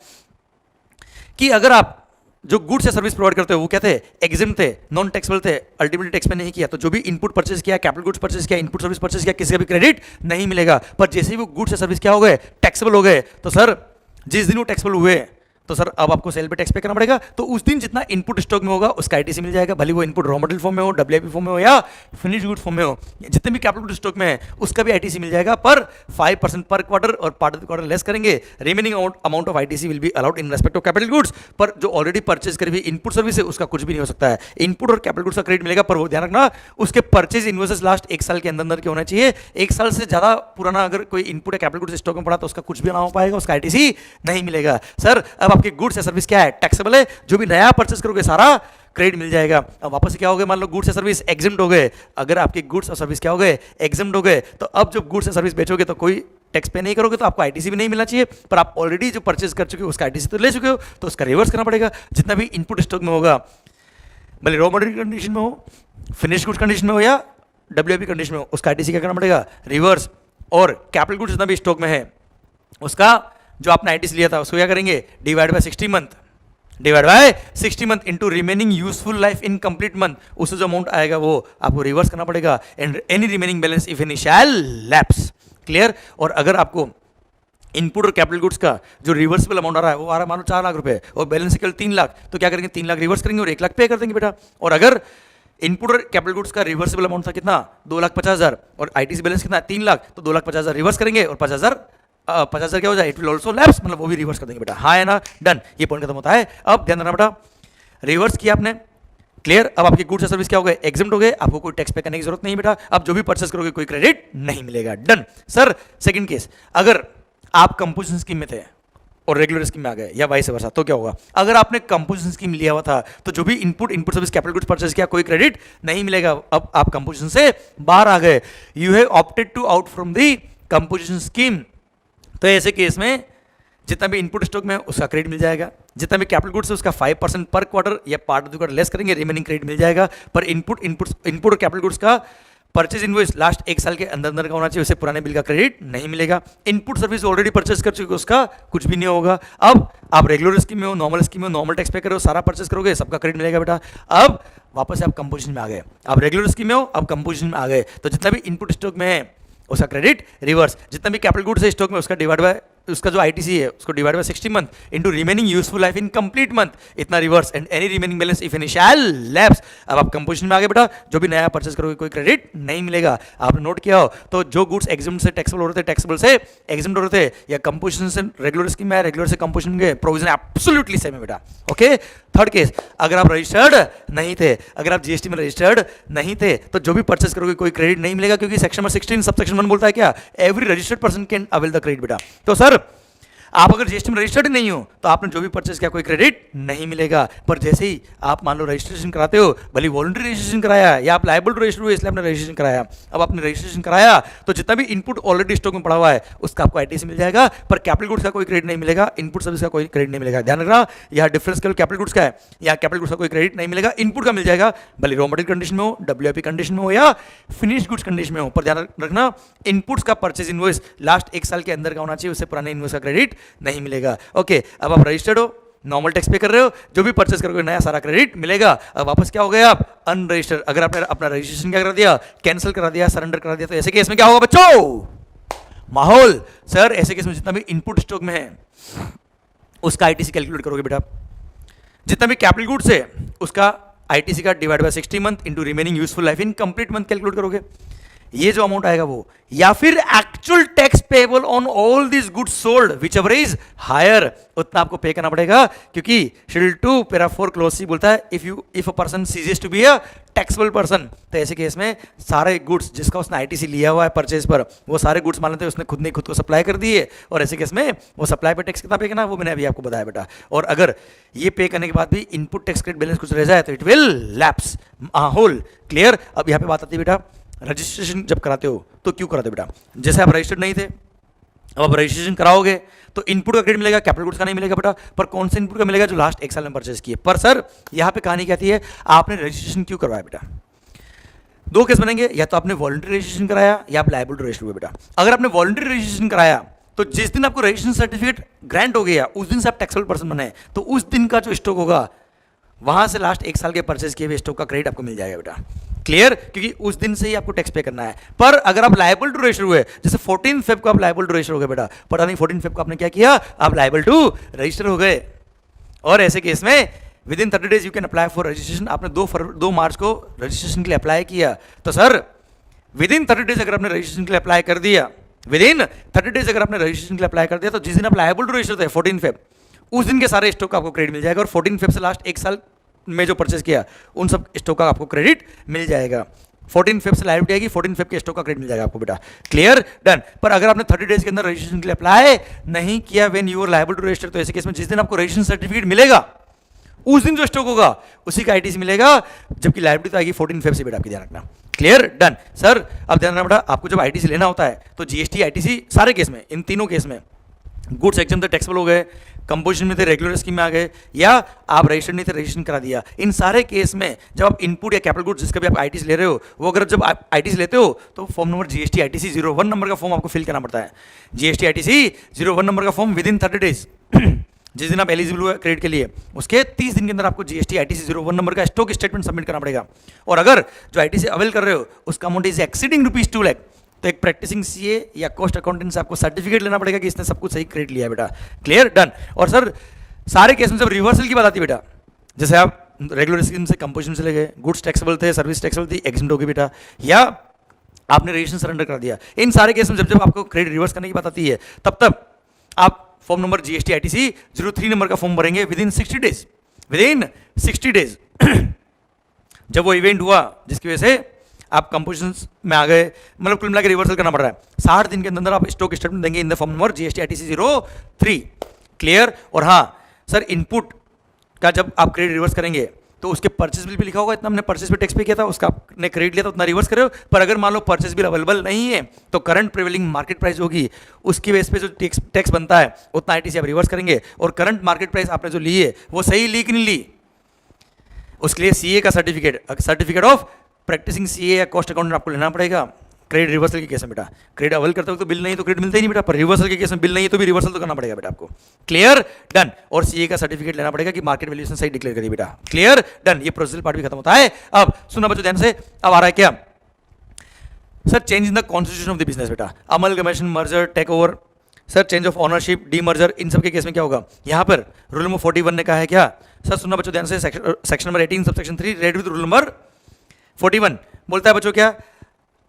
कि अगर आप जो गुड्स या सर्विस प्रोवाइड करते हो वो क्या थे, एग्जिम थे, नॉन टैक्सेबल थे, अल्टीमेटली टैक्स पे नहीं किया, तो जो भी इनपुट परचेज किया, कैपिटल गुड्स परचेज किया, इनपुट सर्विस परचेज किया, किसी का भी क्रेडिट नहीं मिलेगा। पर जैसे ही वो गुड्स या सर्विस क्या हो गए, टैक्सेबल हो गए, तो सर जिस दिन वो टैक्सेबल हुए तो सर अब आपको सेल पे टैक्स पे करना पड़ेगा, तो उस दिन जितना इनपुट स्टॉक में होगा उसका आईटीसी मिल जाएगा, भले वो इनपुट रॉ मटेरियल फॉर्म में हो, डब्ल्यूआईपी फॉर्म में हो या फिनिश गुड फॉर्म में हो, जितने भी कैपिटल गुड स्टॉक में है उसका भी आईटीसी मिल जाएगा, पर 5% पर क्वार्टर और पार्ट ऑफ क्वार्टर लेस करेंगे, remaining amount of ITC will be allowed in respect of capital goods. पर जो ऑलरेडी परचेज करी हुई इनपुट सर्विस है उसका कुछ भी नहीं हो सकता है, इनपुट और कैपिटल गुड्स का क्रेडिट मिलेगा, पर वो ध्यान रखना उसके परचेज इन्वॉइसेस लास्ट 1 साल के अंदर के होना चाहिए। 1 साल से ज्यादा पुराना अगर कोई इनपुट या कैपिटल गुड्स स्टॉक में पड़ा तो उसका कुछ भी ना हो पाएगा, उसका आईटीसी नहीं मिलेगा। सर अब आपके गुड्स या सर्विस क्या है, टैक्सेबल है, जो भी नया परचेस करोगे सारा क्रेडिट मिल जाएगा। अब वापस क्या हो गए, मान लो गुड्स या सर्विस एग्जिम्ड हो गए, अगर आपके गुड्स और सर्विस क्या हो गए, एग्जिम्ड हो गए, तो अब जब गुड्स या सर्विस बेचोगे तो कोई टैक्स पे नहीं करोगे, तो आपको आईटीसी भी नहीं मिलना चाहिए, पर आप ऑलरेडी जो परचेज कर चुके हो उसका आईटीसी तो ले चुके हो, तो उसका रिवर्स करना पड़ेगा। जितना भी इनपुट स्टॉक में होगा, भले रॉ मटेरियल कंडीशन में हो, फिनिश गुड्स कंडीशन में हो या डब्ल्यूआईपी कंडीशन में हो, उसका आईटीसी क्या करना पड़ेगा, रिवर्स। और कैपिटल गुड्स जितना भी स्टॉक में है उसका जो आपने आईटीसी लिया था उसको क्या करेंगे, divide by 60 month, divide by 60 month into remaining useful life in complete month, उससे जो अमाउंट आएगा वो आपको रिवर्स करना पड़ेगा, and any remaining balance if any shall lapse. Clear. और अगर आपको इनपुट और कैपिटल गुड्स का जो रिवर्सिबल अमाउंट आ रहा है वो आ रहा है मान लो 4 लाख रुपए और बैलेंस केवल 3 लाख, तो क्या करेंगे, 3 लाख रिवर्स करेंगे और 1 लाख पे कर देंगे बेटा। और अगर इनपुट और कैपिटल गुड्स का रिवर्सिबल अमाउंट था कितना, 2,50,000 और आईटीसी बैलेंस कितना 3 लाख, तो 2,50,000 रिवर्स करेंगे और 50,000 क्या हो जाए, इट विल ऑल्सो लैप्स, मतलब वो भी रिवर्स कर देंगे बेटा। हाँ है ना, डन, ये पॉइंट खत्म होता है। अब ध्यान रखना बेटा, रिवर्स किया आपने, क्लियर। अब आपके गुड्स और सर्विस क्या हो गए, एग्जिम्ट हो गए, आपको कोई टैक्स पे करने की जरूरत नहीं बेटा, अब जो भी परचेस करोगे कोई क्रेडिट नहीं मिलेगा, डन। सर सेकंड केस, अगर आप कंपोजिशन स्कीम में थे और रेगुलर स्कीम में आ गए या वाइस वर्सा, तो क्या होगा, अगर आपने कंपोजिशन स्कीम लिया हुआ था तो जो भी input service capital goods purchase किया कोई क्रेडिट नहीं मिलेगा, अब आप कंपोजिशन से बाहर आ गए, you have opted to out from the composition scheme, तो ऐसे केस में जितना भी इनपुट स्टॉक में उसका क्रेडिट मिल जाएगा, जितना भी कैपिटल गुड्स है उसका 5% पर क्वार्टर या part of the quarter less करेंगे, रिमेनिंग क्रेडिट मिल जाएगा। पर इनपुट और कैपिटल गुड्स का परचेज इनवॉइस लास्ट 1 साल के अंदर का होना चाहिए, उससे पुराने बिल का क्रेडिट नहीं मिलेगा। इनपुट सर्विस ऑलरेडी परचेज कर चुके उसका कुछ भी नहीं होगा। अब आप रेगुलर स्कीम में हो, नॉर्मल स्कीम में हो, नॉर्मल टैक्स पे करो, सारा परचेज करोगे, सबका क्रेडिट मिलेगा बेटा। अब वापस से आप कंपोजिशन में आ गए, आप रेगुलर स्कीम में हो, अब कंपोजिशन में आ गए, तो जितना भी इनपुट स्टॉक में है उसका क्रेडिट रिवर्स, जितना भी कैपिटल गुड्स है स्टॉक में उसका डिवाइड बाय उसका जो आईटीसी है उसको divide by 60 month into remaining useful life in complete month, इतना reverse, and any remaining balance if any shall lapse. अब आप कंपोजिशन में आ गए बेटा, जो भी नया परचेस करोगे कोई क्रेडिट नहीं मिलेगा। आपने नोट किया हो, तो जो गुड्स एग्जिम से टैक्सेबल हो रहे थे, टैक्सेबल से एग्जिम हो रहे थे, या कंपोजिशन से रेगुलर स्कीम में, रेगुलर से कंपोजिशन में, प्रोविजन एब्सोल्युटली सेम है बेटा। ओके। थर्ड केस, अगर आप रजिस्टर्ड नहीं थे, अगर आप जीएसटी में रजिस्टर्ड नहीं थे, तो जो भी परचेस करोगे कोई क्रेडिट नहीं मिलेगा, क्योंकि सेक्शन नंबर 16 सब सेक्शन 1 बोलता है क्या, every registered person can avail the credit बेटा। तो सर आप अगर जीएसटी में रजिस्टर्ड नहीं हो तो आपने जो भी परचेस किया कोई क्रेडिट नहीं मिलेगा, पर जैसे ही आप मान लो रजिस्ट्रेशन कराते हो, भले वॉलंटरी रजिस्ट्रेशन कराया या आप लायबल टू रजिस्टर हुए इसलिए आपने रजिस्ट्रेशन कराया, अब आपने रजिस्ट्रेशन कराया तो जितना भी इनपुट ऑलरेडी स्टॉक में पड़ा हुआ है उसका आपको आईटीसी मिल जाएगा, पर कैपिटल गुड्स का कोई क्रेडिट नहीं मिलेगा, इनपुट सर्विस का कोई क्रेडिट नहीं मिलेगा। ध्यान रखना, यहाँ डिफरेंस केवल कैपिटल गुड्स का है, या कैपिटल गुड्स का कोई क्रेडिट नहीं मिलेगा, इनपुट का मिल जाएगा, भले रॉ मटेरियल कंडीशन में हो, डब्ल्यूआईपी कंडीशन में हो या फिनिश गुड्स कंडीशन में हो, पर ध्यान रखना इनपुट्स का परचेज इनवॉइस लास्ट 1 साल के अंदर का होना चाहिए, उससे पुराने इनवॉइस का क्रेडिट नहीं मिलेगा। ओके। अब आप रजिस्टर्ड हो, नॉर्मल टैक्स पे कर रहे हो, जो भी परचेस करोगे नया सारा क्रेडिट मिलेगा। अब वापस क्या हो गया, आप अनरजिस्टर्ड, अगर आपने अपना रजिस्ट्रेशन क्या कर दिया, कैंसिल करा दिया, सरेंडर करा दिया, तो ऐसे केस में क्या होगा बच्चों, माहौल। सर ऐसे केस में जितना भी इनपुट स्टॉक में है उसका आईटीसी कैलकुलेट करोगे बेटा, जितना भी कैपिटल गुड्स है उसका आईटीसी का divide by 60 month into remaining useful life in complete month calculate करोगे, ये जो अमाउंट आएगा वो, या फिर actual tax payable on all this goods sold whichever is higher, उतना आपको पे करना पड़ेगा, क्योंकि शेड्यूल 2 पैरा 4 क्लॉज सी बोलता है if a person ceases to be a taxable person, तो ऐसे केस में सारे गुड्स जिसका उसने आईटीसी लिया हुआ है परचेज पर, वो सारे गुड्स मान लेते हैं उसने खुद को सप्लाई कर दिए, और ऐसे केस में वो सप्लाई पे टैक्स कितना पे करना वो मैंने अभी आपको बताया बेटा। और अगर ये पे करने के बाद भी इनपुट टैक्स क्रेडिट बैलेंस कुछ रह जाए तो इट विल लैप्स। होल क्लियर। अब यहाँ पे बात आती है बेटा, रजिस्ट्रेशन जब कराते हो तो क्यों कराते हो बेटा, जैसे आप रजिस्टर्ड नहीं थे, अब आप रजिस्ट्रेशन कराओगे तो इनपुट का क्रेडिट मिलेगा, कैपिटल गुड्स का नहीं मिलेगा बेटा, पर कौन से इनपुट का मिलेगा, जो लास्ट 1 साल में परचेज किए। पर सर यहाँ पे कहानी क्या आती है, आपने रजिस्ट्रेशन क्यों करवाया बेटा, 2 केस बनेंगे, या तो आपने वॉलंटरी रजिस्ट्रेशन कराया या आप लायबल टू रजिस्टर हुए बेटा। अगर आपने वॉलंटरी रजिस्ट्रेशन कराया तो जिस दिन आपको रजिस्ट्रेशन सर्टिफिकेट ग्रांट हो गया उस दिन से आप टैक्सेबल पर्सन बने, तो उस दिन का जो स्टॉक होगा वहां से लास्ट 1 साल के परचेज किए हुए स्टॉक का क्रेडिट आपको मिल जाएगा बेटा। क्लियर, क्योंकि उस दिन से ही आपको टैक्स पे करना है। पर अगर आप लायबल टू रजिस्टर हुए, जैसे 14 फेब को आप लायबल टू रजिस्टर हो गए बेटा, पता नहीं 14 फेब को आपने क्या किया, आप लायबल टू रजिस्टर हो गए, और ऐसे केस में with in 30 days you can apply for registration. आपने 2 मार्च को रजिस्ट्रेशन के लिए अप्लाई किया, तो सर विद इन 30 डेज अगर आपने रजिस्ट्रेशन के लिए अप्लाई कर दिया, विद इन 30 डेज अगर आपने रजिस्ट्रेशन के लिए अप्लाई कर दिया, तो जिस दिन आप लायबल टू रजिस्टर थे 14 फेब, उस दिन के सारे स्टॉक का आपको क्रेडिट मिल जाएगा। और 14 फेब से लास्ट 1 साल में जो परचेस किया उन सब स्टॉक का आपको क्रेडिट मिल जाएगा। 14 फेब से लायबिलिटी आएगी, 14 फेब के स्टॉक का क्रेडिट मिल जाएगा आपको बेटा। Clear, done. पर अगर आपने 30 डेज के अंदर रजिस्ट्रेशन के लिए अप्लाई नहीं किया when you are liable to register, तो ऐसे केस में जिस दिन आपको रजिस्ट्रेशन सर्टिफिकेट मिलेगा उस दिन जो स्टॉक होगा उसी का आईटीसी मिलेगा, जबकि लायबिलिटी तो आएगी 14 फेब से बेटा, आपकी ध्यान रखना। Clear, done. सर अब ध्यान रखना बेटा, आपको जब आईटीसी लेना होता है तो जीएसटी आईटीसी सारे केस में, इन तीनों केस में गुड्स सेक्शन थे टैक्सेबल हो गए, कंपोजिशन में थे रेगुलर स्कीम में आ गए, या आप रजिस्टर्ड नहीं थे रजिस्ट्रेशन करा दिया, इन सारे केस में जब आप इनपुट या कैपिटल गुड्स जिसका भी आप आईटीसी ले रहे हो, वो अगर जब आप आईटीसी लेते हो तो form number GST ITC 01 number का फॉर्म आपको फिल करना पड़ता है। जीएसटी आईटीसी 01 नंबर का फॉर्म विद इन 30 डेज जिस दिन आप एलिजिबल हुए क्रेडिट के लिए, उसके 30 दिन के अंदर आपको जीएसटी आईटीसी 01 नंबर का स्टॉक स्टेटमेंट सबमिट करना पड़ेगा। और अगर जो आईटीसी अवेल कर रहे हो उसका अमाउंट इज एक्सीडिंग ₹2 लाख, तो एक प्रैक्टिसिंग सीए या कॉस्ट अकाउंटेंट से आपको सर्टिफिकेट लेना पड़ेगा कि इसने सब कुछ सही क्रेडिट लिया है बेटा। Clear, done. और सर सारे केस में जब रिवर्सल की बात आती है बेटा, जैसे आप रेगुलर स्कीम से कंपोजिशन से ले गए, गुड्स टैक्सेबल थे, सर्विस टैक्सेबल थी, एग्जिट होगी बेटा, या आपने रजिस्ट्रेशन सरेंडर कर दिया, इन सारे केस में जब जब आपको क्रेडिट रिवर्स करने की बात आती है तब तब आप form number GST ITC 03 number का फॉर्म भरेंगे with in 60 days. With in 60 days जब वो इवेंट हुआ जिसकी वजह से आप कंपोजिशन में आ गए, मतलब कुल मिला के रिवर्सल करना पड़ रहा है, 60 दिन के अंदर आप स्टॉक स्टेटमेंट देंगे in the form number GST ITC 03। Clear. और हाँ सर, इनपुट का जब आप क्रेडिट रिवर्स करेंगे तो उसके परचेस बिल भी लिखा होगा, इतना हमने परचेस पे टैक्स पे किया था, उसका आपने क्रेडिट लिया तो उतना रिवर्स करे हो। पर अगर मान लो परचेस बिल अवेलेबल नहीं है तो करंट प्रिवेलिंग मार्केट प्राइस होगी, उसकी बेस पे जो टैक्स बनता है उतना आईटीसी आप रिवर्स करेंगे। और करंट मार्केट प्राइस आपने जो ली है वो सही ली कि नहीं ली, उसके लिए सीए का सर्टिफिकेट ऑफ प्रैक्टिसिंग सीए या कॉस्ट अकाउंटेंट आपको लेना पड़ेगा। क्रेडिट रिवर्सल के केस में बेटा, क्रेडिट अवेल करते हो तो बिल नहीं तो क्रेडिट मिलता ही नहीं बेटा, पर रिवर्सल के केस में बिल नहीं है तो भी रिवर्सल तो करना पड़ेगा बेटा आपको। Clear, done. और सीए का सर्टिफिकेट लेना पड़ेगा कि मार्केट वैल्यूएशन सही डिक्लेयर करिए बेटा। Clear, done. ये प्रोसेसर पार्ट भी खत्म होता है। अब सुना बच्चों ध्यान से, अब आ रहा है क्या sir, change in the constitution of the business बेटा, amalgamation, merger, take over, sir change of ownership, demerger, in सब के केस में क्या होगा। यहाँ पर रूल नंबर 41 ने कहा है क्या सर, सुनना बच्चों ध्यान से, section number 18 sub section 3 read with rule number 41 बोलता है बच्चों क्या,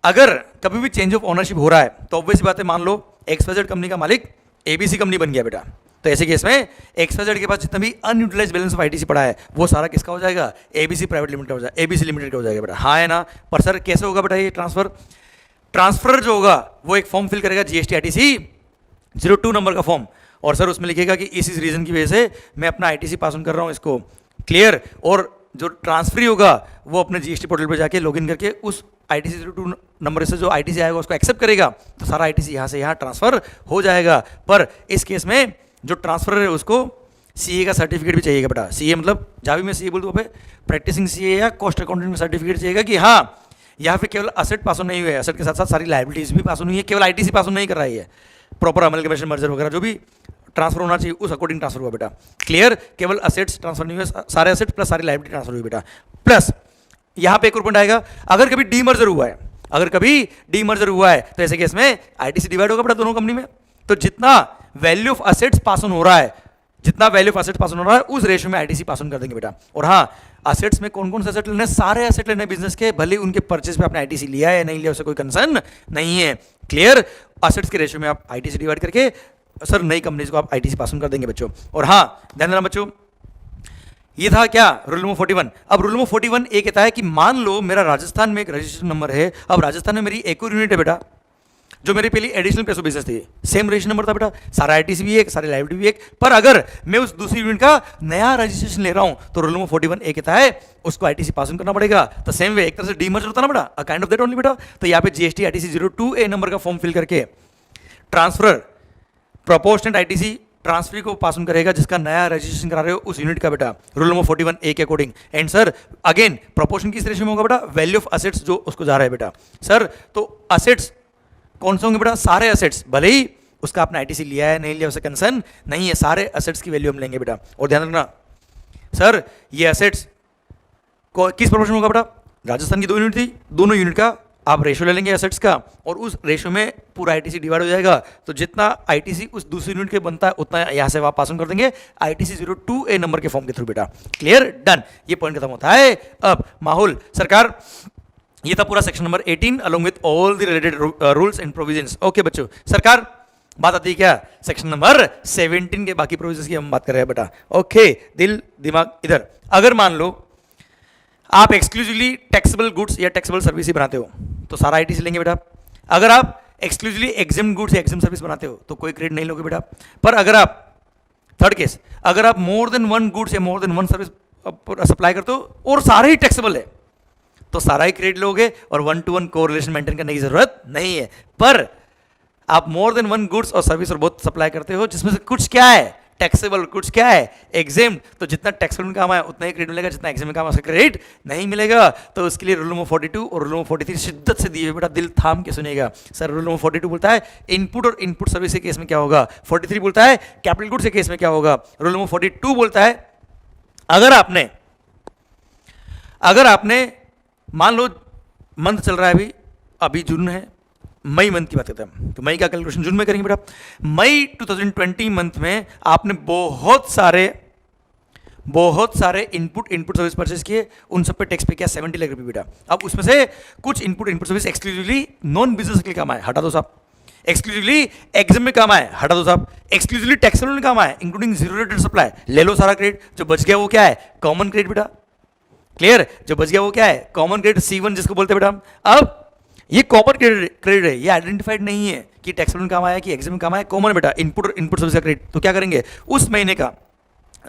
अगर कभी भी चेंज ऑफ ओनरशिप हो रहा है तो ऑब्वियस बात है, मान लो XYZ कंपनी का मालिक ABC कंपनी बन गया बेटा, तो ऐसे केस में XYZ के पास जितना भी अनयूटिलाइज बैलेंस ऑफ आईटीसी पड़ा है वो सारा किसका हो जाएगा, ABC प्राइवेट लिमिटेड का हो जाएगा, ABC लिमिटेड का हो जाएगा बेटा। हाँ है ना। पर सर कैसे होगा बेटा ये ट्रांसफर जो होगा वो एक फॉर्म फिल करेगा जीएसटी आईटीसी 02 नंबर का फॉर्म, और सर उसमें लिखेगा कि इस रीजन की वजह से मैं अपना आईटीसी पास ऑन कर रहा हूँ इसको। क्लियर। और जो ट्रांसफरी होगा वो अपने जीएसटी पोर्टल पर जाके लॉगिन करके उस आईटीसी 02 नंबर से जो आईटीसी आएगा उसको एक्सेप्ट करेगा, तो सारा आईटीसी यहाँ से यहाँ ट्रांसफर हो जाएगा। पर इस केस में जो ट्रांसफर है उसको सीए का सर्टिफिकेट भी चाहिएगा बेटा। सीए मतलब जहाँ भी मैं सीए बोल दूँ पे प्रैक्टिसिंग सीए या कॉस्ट अकाउंटेंट का सर्टिफिकेट चाहिएगा कि हाँ यहाँ पे केवल असेट पास ऑन नहीं हुए, असेट के साथ साथ सारी लाइबिलिटीज भी पास ऑन हुई है, केवल आईटीसी पास ऑन नहीं कर रही है, प्रॉपर अमलगमेशन, मर्जर वगैरह जो भी ट्रांसफर होना चाहिए उस अकॉर्डिंग ट्रांसफर हुआ बेटा। क्लियर। केवल असेट्स ट्रांसफर नहीं हुए, सारे असेट प्लस सारी लाइबिलिटी ट्रांसफर हुई बेटा। प्लस यहाँ पे एक और पॉइंट आएगा, अगर कभी डीमर्जर हुआ है, अगर कभी डीमर्जर हुआ है तो ऐसे केस में आईटीसी डिवाइड होगा बेटा दोनों कंपनी में, तो जितना value of assets pass on हो रहा है, जितना value of assets pass on हो रहा है उस रेशियो में आईटीसी पास ऑन कर देंगे बेटा। और हाँ, असेट्स में कौन कौन से असेट लेने, सारे असेट लेने बिजनेस के, भले उनके परचेज पे आपने आईटीसी लिया है नहीं लिया उससे कोई कंसर्न नहीं है। क्लियर। असेट्स के रेशियो में आप आईटीसी डिवाइड करके सर नई कंपनीज को आप आईटीसी पास ऑन कर देंगे बच्चों। और हाँ ध्यान देना बच्चों, ये था क्या रूल नंबर 41। अब रूल नंबर 41 ये कहता है कि मान लो मेरा राजस्थान में एक रजिस्ट्रेशन नंबर है, अब राजस्थान में मेरी एक और यूनिट है बेटा जो मेरी पहली एडिशनल पैसों बिजनेस थी, सेम रजिस्ट्रेशन नंबर था बेटा, सारा आईटीसी भी एक, सारी लाइबिलिटी भी एक, पर अगर मैं उस दूसरी यूनिट का नया रजिस्ट्रेशन ले रहा हूं तो रूल नंबर 41 ए कहता है उसको आईटीसी पास ऑन करना पड़ेगा। तो सेम वे एक तरह से डीमर्जर होता ना बेटा, a kind of that only बेटा। तो यहाँ पे जीएसटी आईटीसी 02A नंबर का फॉर्म फिल करके ट्रांसफर प्रोपोर्शनेट आईटीसी ट्रांसफर को पास ऑन करेगा जिसका नया रजिस्ट्रेशन करा रहे हो उस यूनिट का बेटा, रूल नंबर 41A के according. And sir again proportion किस रेशियो में होगा बेटा, वैल्यू ऑफ असेट्स जो उसको जा रहा है बेटा। सर तो असेट्स कौन से होंगे बेटा, सारे असेट्स, भले ही उसका आपने आईटीसी लिया है नहीं लिया उससे कंसर्न नहीं है, सारे असेट्स की वैल्यू हम लेंगे बेटा। और ध्यान रखना सर ये असेट्स किस प्रोपोर्शन होगा बेटा, राजस्थान की 2 यूनिट थी, दोनों यूनिट का आप रेशो ले लेंगे एसेट्स का और उस रेशो में पूरा आईटीसी डिवाइड हो जाएगा, तो जितना आईटीसी उस दूसरी यूनिट के बनता है उतना यहाँ से आप पास ऑन कर देंगे आईटीसी 02A नंबर के फॉर्म के थ्रू बेटा। क्लियर, डन, ये पॉइंट खत्म होता है। अब माहौल सरकार, ये था पूरा section number 18 along with all the related rules and provisions. Okay बच्चों, सरकार बात आती है क्या सेक्शन नंबर 17 के बाकी प्रोविजंस की हम बात कर रहे हैं बेटा। ओके, दिल दिमाग इधर। अगर मान लो आप एक्सक्लूसिवली टैक्सेबल गुड्स या टैक्सेबल सर्विस ही बनाते हो तो सारा आईटीसी लेंगे बेटा। अगर आप एक्सक्लूसिवली एग्जाम गुड्स या एग्जाम सर्विस बनाते हो तो कोई क्रेडिट नहीं लोगे बेटा। पर अगर आप, थर्ड केस, अगर आप मोर देन वन गुड्स या more than one service supply करते हो और सारे ही टैक्सेबल है तो सारा ही क्रेडिट लोगे और 1-to-1 कोरिलेशन मेंटेन करने की जरूरत नहीं है। पर आप मोर देन वन गुड्स और सर्विस और बहुत सप्लाई करते हो जिसमें से कुछ क्या है टैक्सेबल, कुछ क्या है एग्जेम्ड, तो जितना टैक्सेबल में काम आया उतना ही क्रेडिट मिलेगा, जितना एग्जाम में काम उसका क्रेडिट नहीं मिलेगा। तो उसके लिए रूल नंबर 42 और रूल नंबर 43 शिद्दत से दिए बेटा, दिल थाम के सुनेगा। सर रूल नंबर 42 बोलता है इनपुट और इनपुट सर्विस के केस में क्या होगा, 43 बोलता है कैपिटल गुड्स के केस में क्या होगा। रूल नंबर 42 बोलता है अगर आपने मान लो मंथ चल रहा है अभी जून है, मई मंथ की बात करते हैं तो मई का कैलकुलेशन जून में करेंगे बेटा। मई 2020 मंथ में आपने बहुत सारे इनपुट सर्विस परचेज किए, उन सब पे टैक्स पे किया 70 लाख रुपये बेटा। अब उसमें से कुछ input service exclusively non business के लिए काम आए, हटा दो साहब। एक्सक्लूसिवली एग्जाम में काम आए, हटा दो साहब। एक्सक्लूसिवली टैक्सेबल में काम आए इंक्लूडिंग जीरो रेटेड सप्लाई, ले लो सारा क्रेडिट। जो बच गया वो क्या है, कॉमन क्रेडिट बेटा। क्लियर, जो बच गया वो क्या है, कॉमन क्रेडिट C1 जिसको बोलते हैं बेटा हम। अब ये कॉमन क्रेडिट है, ये आइडेंटिफाइड नहीं है कि टैक्सेबल में काम आया कि एग्जाम में काम आया, कॉमन बेटा इनपुट सर्विस का क्रेडिट। तो क्या करेंगे उस महीने का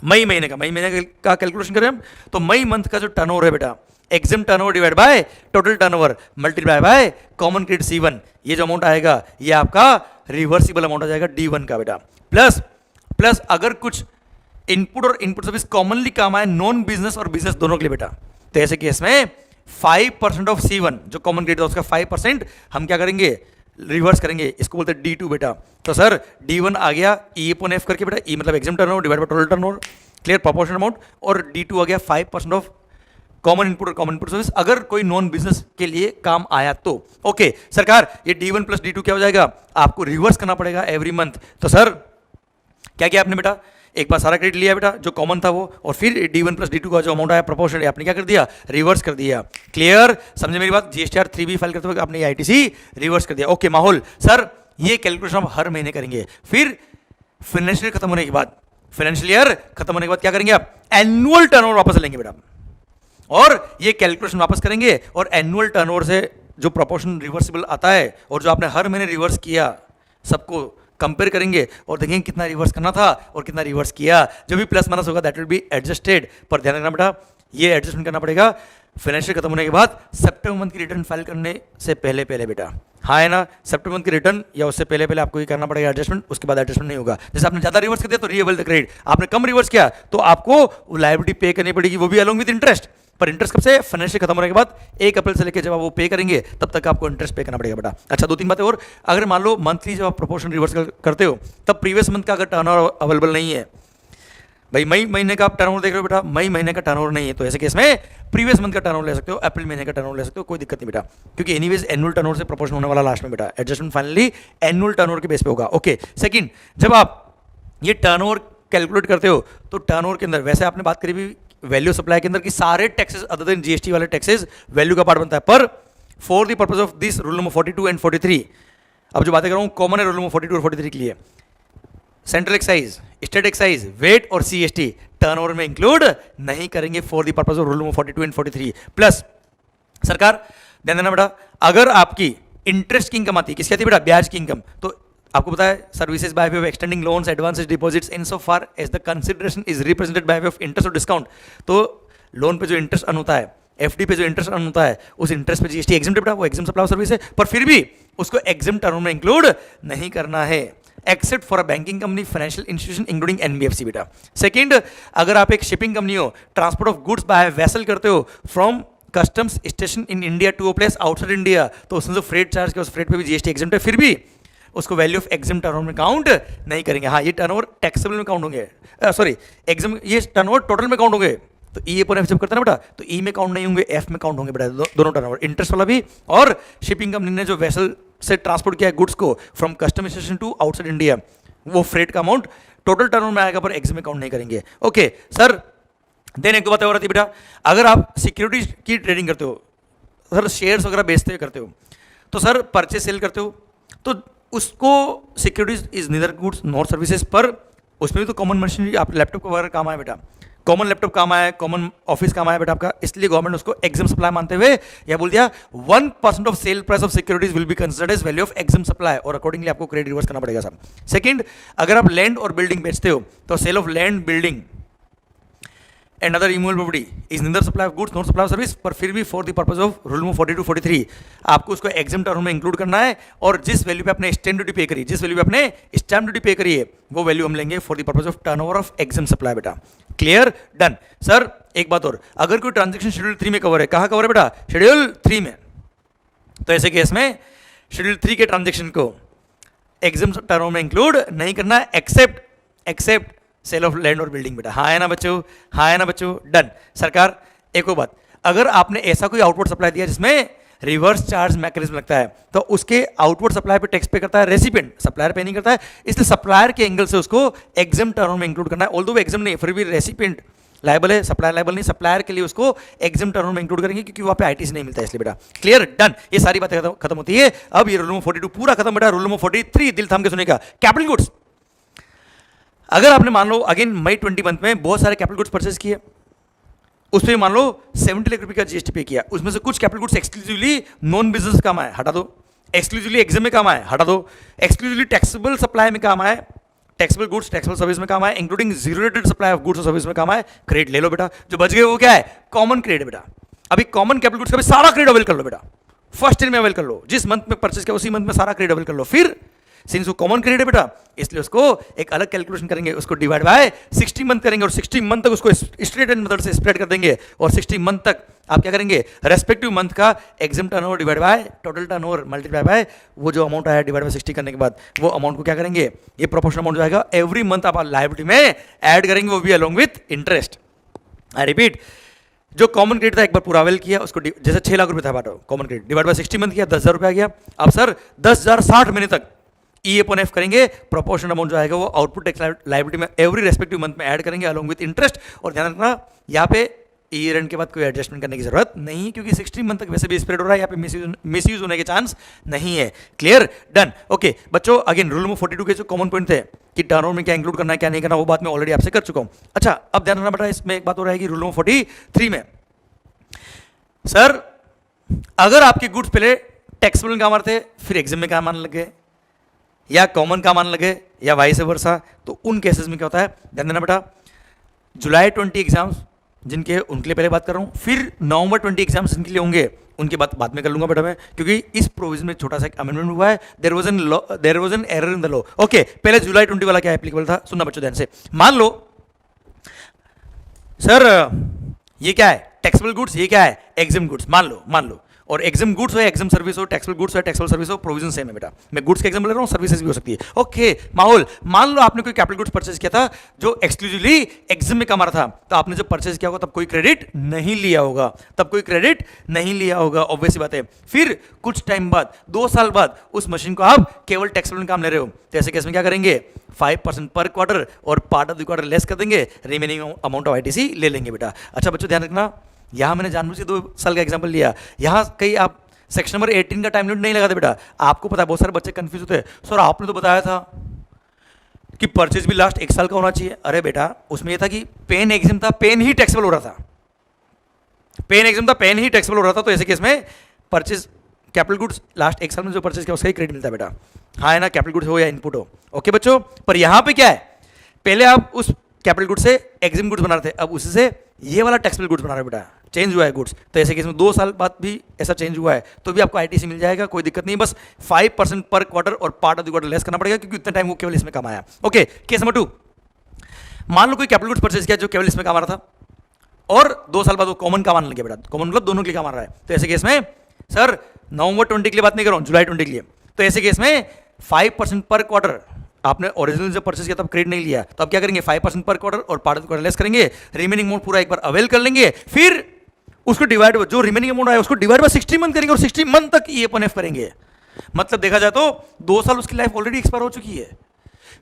मई महीने का कैलकुलेशन करें हम तो मई मंथ का जो टर्नओवर है बेटा, exam turnover divide by total turnover multiply by common credit C1, ये जो अमाउंट आएगा ये आपका रिवर्सिबल अमाउंट आ जाएगा D1 का बेटा। प्लस अगर कुछ इनपुट और इनपुट सर्विस कॉमनली काम आए नॉन बिजनेस और बिजनेस दोनों के लिए बेटा, तो ऐसे केस में 5% ऑफ C1 जो कॉमन क्रेडिट है उसका 5% हम क्या करेंगे, रिवर्स करेंगे, इसको बोलते हैं D2 बेटा। तो सर D1 आ गया E/F करके बेटा, E मतलब exam turnover divide by total turnover, clear proportional amount, और D2 आ गया 5% ऑफ कॉमन इनपुट और कॉमन इनपुट सर्विस अगर कोई नॉन बिजनेस के लिए काम आया तो। ओके सरकार, ये D1 प्लस D2 क्या हो जाएगा, आपको रिवर्स करना पड़ेगा एवरी मंथ। तो सर क्या किया आपने बेटा, एक बार सारा क्रेडिट लिया बेटा जो कॉमन था वो, और फिर D1 प्लस D2 का जो अमाउंट आया प्रोपोर्शनल आपने क्या कर दिया, रिवर्स कर दिया। क्लियर, समझे मेरी बात। GSTR 3B फाइल करते हुए आपने ये ITC रिवर्स कर दिया। ओके माहौल, सर ये कैलकुलेशन आप हर महीने करेंगे। फिर फाइनेंशियल ईयर खत्म होने के बाद क्या करेंगे आप, एनुअल टर्नओवर वापस लेंगे बेटा, और ये कैलकुलेशन वापस करेंगे और एनुअल टर्नओवर से जो प्रोपोर्शन रिवर्सिबल आता है और जो आपने हर महीने रिवर्स किया सबको कंपेयर करेंगे और देखेंगे कितना रिवर्स करना था और कितना रिवर्स किया। जो भी प्लस माइनस होगा दैट विल बी एडजस्टेड। पर ध्यान रखना बेटा, ये एडजस्टमेंट करना पड़ेगा फाइनेंशियल खत्म होने के बाद, सितंबर मंथ की रिटर्न फाइल करने से पहले बेटा। हाँ है ना, सितंबर मंथ की रिटर्न या उससे पहले आपको ये करना पड़ेगा एडजस्टमेंट, उसके बाद एडजस्टमेंट नहीं होगा। जैसे आपने ज्यादा रिवर्स कर दिया तो रीएबल द क्रेडिट, आपने कम रिवर्स किया तो आपको लायबिलिटी पे करनी पड़ेगी, वो भी अलोंग विद इंटरेस्ट। पर इंटरेस्ट कब से, फाइनेंशियल खत्म होने के बाद 1 अप्रैल से लेकर जब आप वो पे करेंगे तब तक आपको इंटरेस्ट पे करना पड़ेगा बेटा। अच्छा 2-3 बातें और, अगर मान लो मंथली जब आप प्रोपोर्शन रिवर्स करते हो तब प्रीवियस मंथ का अगर टर्नओवर अवेलेबल नहीं है, भाई मई महीने का आप टर्नओवर देख रहे हो बेटा, मई महीने का टर्नओवर नहीं है तो ऐसे केस में प्रीवियस मंथ का टर्नओवर ले सकते हो, अप्रैल महीने का टर्नओवर ले सकते हो, कोई दिक्कत नहीं बेटा, क्योंकि एनीवेज एनुअल टर्नओवर से प्रोपोर्शन होने वाला लास्ट में बेटा। एडजस्टमेंट फाइनली एनुअल टर्नओवर के बेस पे होगा। ओके सेकंड, जब आप ये टर्नओवर कैलकुलेट करते हो तो टर्नओवर के अंदर वैसे आपने बात करी भी वैल्यू सप्लाई के अंदर कि सारे टैक्सेस अदर देन GST वाले टैक्सेस वैल्यू का पार्ट बनता है, पर for the purpose of this rule number 42 and 43, अब जो बातें कर रहा हूं कॉमन है रूल नंबर 42 और 43 के लिए, central excise, state excise, VAT और CST टर्नओवर में इंक्लूड नहीं करेंगे for the purpose of rule number 42 and 43। Plus सरकार ध्यान देना बेटा, अगर आपकी इंटरेस्ट की इनकम आती है, किसकी आती है बेटा, ब्याज की इनकम, तो आपको पता है services by way of extending loans, advances, deposits in so far as the consideration is represented by way of interest और डिस्काउंट। तो लोन पे जो इंटरेस्ट अर्न होता है, FD पे जो इंटरेस्ट अर्न होता है, उस इंटरेस्ट पे GST एग्जम्प्ट बेटा, वो एग्जाम सप्लाई सर्विस है, पर फिर भी उसको एग्जाम टर्म में इंक्लूड नहीं करना है, except for a banking company, financial institution including NBFC बेटा। सेकंड, अगर आप एक शिपिंग कंपनी हो, transport of goods by vessel करते हो from customs station in India to a place outside India, तो उसमें जो फ्रेट चार्ज किया उस फ्रेट पे भी GST एग्जम्प्ट है, फिर भी उसको वैल्यू ऑफ एग्जाम टर्नओवर में काउंट नहीं करेंगे। हाँ ये टर्नओवर टैक्सेबल में काउंट होंगे, सॉरी एग्जाम, ये टर्नओवर टोटल में काउंट होंगे, तो ई अपन एफ जब करते हैं ना बेटा, तो ई में काउंट नहीं होंगे, एफ में काउंट होंगे बेटा, दोनों टर्नओवर, इंटरेस्ट वाला भी और शिपिंग कंपनी ने जो वेसल से ट्रांसपोर्ट किया है गुड्स को from custom station to outside India, वो फ्रेट का अमाउंट टोटल टर्नओवर में आएगा, पर एग्जिम में काउंट नहीं करेंगे। ओके सर, देन एक दो बातें हो रही थी बेटा, अगर आप सिक्योरिटीज की ट्रेडिंग करते हो सर, शेयर्स वगैरह बेचते करते हो, तो सर परचेज सेल करते हो, तो उसको securities is neither goods nor services, पर उसमें भी तो कॉमन मशीनरी, आप लैपटॉप वगैरह काम आए बेटा, कॉमन लैपटॉप काम आया, कॉमन ऑफिस काम आया बेटा आपका, इसलिए गवर्नमेंट उसको एग्जाम सप्लाई मानते हुए या बोल दिया 1% of sale price of securities will be considered as value of exempt supply, और अकॉर्डिंगली आपको क्रेडिट रिवर्स करना पड़ेगा साहब। सेकंड, अगर आप लैंड और बिल्डिंग बेचते हो तो sale of land, building and other immovable property is neither supply of goods not supply of service, पर फिर भी for the purpose of rule number 42 43 आपको उसको एग्जाम टर्म में इंक्लूड करना है, और जिस वैल्यू पे आपने स्टैम्प ड्यूटी पे करी, जिस वैल्यू पे आपने स्टैम्प ड्यूटी पे करी है, वो वैल्यू हम लेंगे for the purpose of turnover of exempt supply बेटा। Clear, done. सर एक बात और, अगर कोई ट्रांजेक्शन शेड्यूल 3 में कवर है, कहाँ कवर है बेटा, शेड्यूल 3 में, तो ऐसे केस में शेड्यूल 3 के ट्रांजेक्शन को एग्जाम टर्म में इंक्लूड नहीं करना है, एक्सेप्ट सेल ऑफ लैंड और बिल्डिंग बेटा। हाँ है ना बच्चों, हाँ है ना बच्चों, डन। सरकार एक और बात, अगर आपने ऐसा कोई आउटवर्ड सप्लाई दिया जिसमें रिवर्स चार्ज मैकेनिज्म लगता है, तो उसके आउटवर्ड सप्लाई पे टैक्स पे करता है रेसिपिएंट, सप्लायर पे नहीं करता है, इसलिए सप्लायर के एंगल से उसको एग्जाम टर्म में इंक्लूड करना है, ऑल्दो एग्जाम नहीं, फिर भी रेसिपिएंट लायबल है, सप्लायर लायबल नहीं, सप्लायर के लिए उसको एग्जाम टर्म में इंक्लूड करेंगे क्योंकि वहाँ पे आईटीसी नहीं मिलता है, इसलिए बेटा। Clear, done. ये सारी बातें खत्म होती है। अब ये रूल नंबर 42 पूरा खत्म बेटा। रूल नंबर 43 दिल थाम के सुनेगा, कैपिटल गुड्स। अगर आपने मान लो अगेन मई 20 मंथ में बहुत सारे कैपिटल गुड्स परचेज किए, उस पर मान लो 70 लाख रुपए का जीएसटी पे किया, उसमें से कुछ capital goods exclusively non business काम आए, हटा दो, एक्सक्लूसिवली एग्जाम में काम आए, हटा दो, एक्सक्लूसिवली टैक्सेबल सप्लाई में काम आए, टैक्सेबल गुड्स टैक्सेबल सर्विस में काम आए, including zero rated supply of goods और सर्विस में काम आए, क्रेडिट ले लो बेटा। जो बच गए वो क्या है, कॉमन क्रेडिट बेटा। अभी कॉमन कैपिटल गुड्स का भी सारा क्रेडिट अवेल कर लो बेटा, फर्स्ट ईयर में अवेल कर लो, जिस मंथ में परचेज किया उसी मंथ में सारा क्रेडिट अवेल कर लो। फिर सिंस वो कॉमन क्रेडिट है बेटा, इसलिए उसको एक अलग कैलकुलेशन करेंगे, उसको डिवाइड बाय 60 मंथ करेंगे, और 60 मंथ तक उसको स्ट्रेट एंड मेथड से स्प्रेड कर देंगे, और 60 मंथ तक आप क्या करेंगे, रेस्पेक्टिव मंथ का exam turnover divide by total turnover multiply by वो जो अमाउंट आया डिवाइड बाय 60 करने के बाद वो अमाउंट को क्या करेंगे, ये प्रोपोर्शनल अमाउंट जो आएगा एवरी मंथ आप लायबिलिटी में ऐड करेंगे, वो भी along with interest. I repeat, जो कॉमन क्रेडिट था एक बार पूरा अवेल किया, उसको जैसे 6 लाख रुपए था बाटो common credit, divide by 60 month किया, 10,000 रुपया गया। अब सर 10,000 60 महीने तक ई अपॉन एफ करेंगे, प्रोपोर्शनल अमाउंट जो आएगा वो आउटपुट टैक्स लायबिलिटी में एवरी रेस्पेक्टिव मंथ में ऐड करेंगे अलॉन्ग विथ इंटरेस्ट। और ध्यान रखना यहाँ पे ईयर एंड के बाद कोई एडजस्टमेंट करने की जरूरत नहीं, क्योंकि 60 मंथ तक वैसे भी स्प्रेड हो रहा है, यहाँ पे मिसयूज होने के चांस नहीं है। Clear, done. ओके बच्चों, अगेन रूल नंबर 42 के जो कॉमन पॉइंट थे कि टर्नओवर में क्या इंक्लूड करना है क्या नहीं करना, वो बात मैं ऑलरेडी आपसे कर चुका हूँ। अच्छा, अब ध्यान रखना बेटा, इसमें एक बात हो रहेगी रूल नंबर 43 में, सर अगर आपके गुड्स पहले टैक्सेबल काम आते फिर एग्जाम में काम आने लगे, या कॉमन काम आने लगे, या वाइस वर्सा, तो उन केसेस में क्या होता है, ध्यान देना बेटा। जुलाई 20 एग्जाम्स जिनके, उनके लिए पहले बात कर रहा हूँ, फिर नवंबर 20 एग्जाम्स जिनके लिए होंगे उनकी बात बाद में कर लूंगा बेटा मैं, क्योंकि इस प्रोविजन में छोटा सा एक अमेंडमेंट हुआ है, there was an error in the law. Okay, पहले जुलाई 20 वाला क्या एप्लीकेबल था, सुनना बच्चों ध्यान से। मान लो सर ये क्या है, टैक्सेबल गुड्स, ये क्या है, एग्जाम गुड्स, मान लो, और एग्जाम गुड्स हो या एग्जाम सर्विस हो, टैक्सेबल गुड्स हो या टैक्सेबल सर्विस हो, प्रोविजन सेम है बेटा। मैं गुड्स का एग्जांपल ले रहा हूँ, सर्विसेज भी हो सकती है। ओके माहौल, मान लो आपने कोई कैपिटल गुड्स परचेज किया था जो एक्सक्लूसिवली एग्जाम में कमा रहा था, तो आपने जब परचेज किया होगा तब कोई क्रेडिट नहीं लिया होगा, ऑब्वियस बात है। फिर कुछ टाइम बाद, 2 साल बाद उस मशीन को आप केवल टैक्सेबल में काम ले रहे हो, तो ऐसे केस में क्या करेंगे, 5% पर क्वार्टर और part of the quarter less कर देंगे, रिमेनिंग अमाउंट ऑफ आईटीसी ले लेंगे बेटा। अच्छा बच्चों ध्यान रखना, यहाँ मैंने जानबूझ के 2 साल का एग्जांपल लिया, यहाँ कहीं आप सेक्शन नंबर 18 का टाइम लिमिट नहीं लगाते बेटा। आपको पता है बहुत सारे बच्चे कंफ्यूज होते हैं, सर आपने तो बताया था कि परचेज भी लास्ट 1 साल का होना चाहिए। अरे बेटा उसमें यह था कि पेन एग्जाम था, पेन ही टैक्सेबल हो रहा था, तो ऐसे केस में परचेज कैपिटल गुड्स लास्ट 1 साल में जो परचेज किया उसका ही क्रेडिट मिलता है बेटा। हाँ है ना, कैपिटल गुड्स हो या इनपुट हो। ओके बच्चों, पर यहाँ पे क्या है, पहले आप उस कैपिटल गुड्स से एग्जाम गुड्स बना रहे थे, अब उससे ये वाला टैक्सेबल गुड्स बना रहे बेटा, चेंज हुआ है गुड्स। तो ऐसे केस में 2 साल बाद भी ऐसा चेंज हुआ है तो भी आपको आईटीसी मिल जाएगा, कोई दिक्कत नहीं, बस 5% पर क्वार्टर और part of the quarter less करना पड़ेगा, क्योंकि उतना टाइम वो केवल इसमें कमाया। ओके, केस नंबर 2, मान लो कोई कैपिटल गुड्स परचेज किया जो केवल इसमें कमा रहा था, और 2 साल बाद वो कॉमन कमाने लगे बेटा, कॉमन मतलब दोनों के लिए कमा रहा है। तो ऐसे केस में सर नवंबर 20 के लिए बात नहीं कर रहा हूँ, जुलाई 20 के लिए, तो ऐसे केस में 5% पर क्वार्टर आपने ओरिजिनल जब परचेज किया तब क्रेडिट नहीं लिया, तो अब क्या करेंगे 5% पर क्वार्टर और पार्ट क्वार्टर लेस करेंगे, रिमेनिंग अमाउंट पूरा एक बार अवेल कर लेंगे, फिर उसको डिवाइड जो रिमेनिंग अमाउंट आया उसको डिवाइड बाय 60 मंथ करेंगे और 60 मंथ तक EF करेंगे। मतलब देखा जाए तो 2 साल उसकी लाइफ ऑलरेडी एक्सपायर हो चुकी है,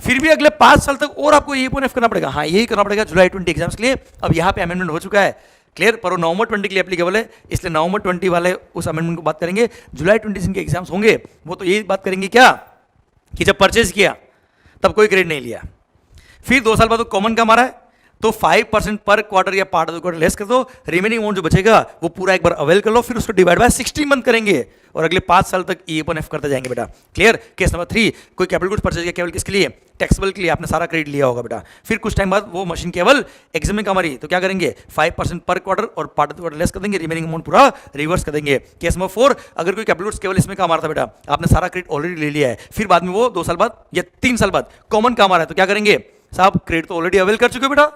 फिर भी अगले 5 साल तक और आपको EF करना पड़ेगा। हाँ, यही करना पड़ेगा जुलाई 20 एग्जाम्स के लिए। अब यहाँ पे अमेंडमेंट हो चुका है, क्लियर, पर वो नवंबर 20 के लिए एप्लीकेबल है, इसलिए नवंबर 20 वाले उस अमेंडमेंट को बात करेंगे। जुलाई 20 जिनके एग्जाम्स होंगे वो तो यही बात करेंगे क्या कि जब परचेज किया तब कोई क्रेडिट नहीं लिया, फिर 2 साल बाद वो कॉमन का मारा है तो 5% पर क्वार्टर या पार्ट क्वार्टर लेस कर दो, रिमेनिंग अमाउंट जो बचेगा वो पूरा एक बार अवेल कर लो, फिर उसको डिवाइड बाय 60 मंथ करेंगे और अगले 5 साल तक EF करते जाएंगे बेटा। क्लियर। केस नंबर 3, कोई कैपिटल गुड्स परचेज किया केवल किसके लिए, टैक्सेबल के लिए, आपने सारा क्रेडिट लिया होगा बेटा, फिर कुछ टाइम बाद वो मशीन केवल एग्जाम में काम आ रही तो क्या करेंगे 5% पर क्वार्टर और पार्ट क्वार्टर लेस कर देंगे, रिमेनिंग अमाउंट पूरा रिवर्स कर देंगे। केस नंबर 4, अगर कोई कैपिटल गुड्स केवल इसमें काम आ रहा था बेटा, आपने सारा क्रेडिट ऑलरेडी ले लिया है, फिर बाद में वो 2 साल बाद या 3 साल बाद कॉमन काम आ रहा है तो क्या करेंगे, साहब क्रेडिट तो ऑलरेडी अवेल कर चुके हो बेटा,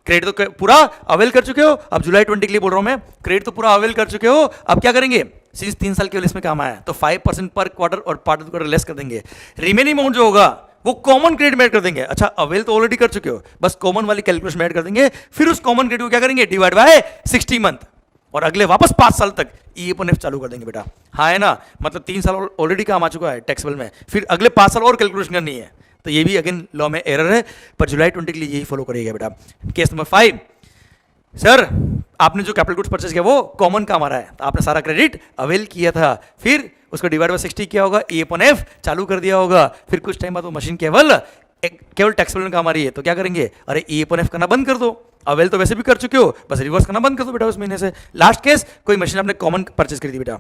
क्रेडिट तो पूरा अवेल कर चुके हो, अब जुलाई 20 के लिए बोल रहा हूं मैं, क्रेडिट तो पूरा अवेल कर चुके हो, अब क्या करेंगे, सिंस 3 साल केवल इसमें काम आया तो 5% पर क्वार्टर और पार्ट क्वार्टर लेस कर देंगे, रिमेनिंग अमाउंट जो होगा वो कॉमन क्रेडिट में ऐड कर देंगे। अच्छा, अवेल तो ऑलरेडी कर चुके हो, बस कॉमन वाली कैलकुलेशन में ऐड कर देंगे, फिर उस कॉमन क्रेडिट को क्या करेंगे, डिवाइड बाय 60 मंथ और अगले वापस 5 साल तक EF चालू कर देंगे बेटा। हाँ है ना, मतलब 3 साल ऑलरेडी काम आ चुका है टैक्सेबल में, फिर अगले 5 साल और कैलकुलेशन करनी है, तो ये भी अगेन लॉ में एरर है, पर जुलाई 20 के लिए यही फॉलो करिएगा बेटा। केस नंबर 5, सर आपने जो कैपिटल गुड्स परचेज किया वो कॉमन काम आ रहा है, तो आपने सारा क्रेडिट अवेल किया था, फिर उसको डिवाइड बाय 60 किया होगा, EF चालू कर दिया होगा, फिर कुछ टाइम बाद वो मशीन केवल टैक्सेबल में काम आ रही है तो क्या करेंगे, अरे EF करना बंद कर दो, अवेल तो वैसे भी कर चुके हो, बस रिवर्स करना बंद कर दो बेटा उस महीने से। लास्ट केस, कोई मशीन आपने कॉमन परचेज करी थी बेटा,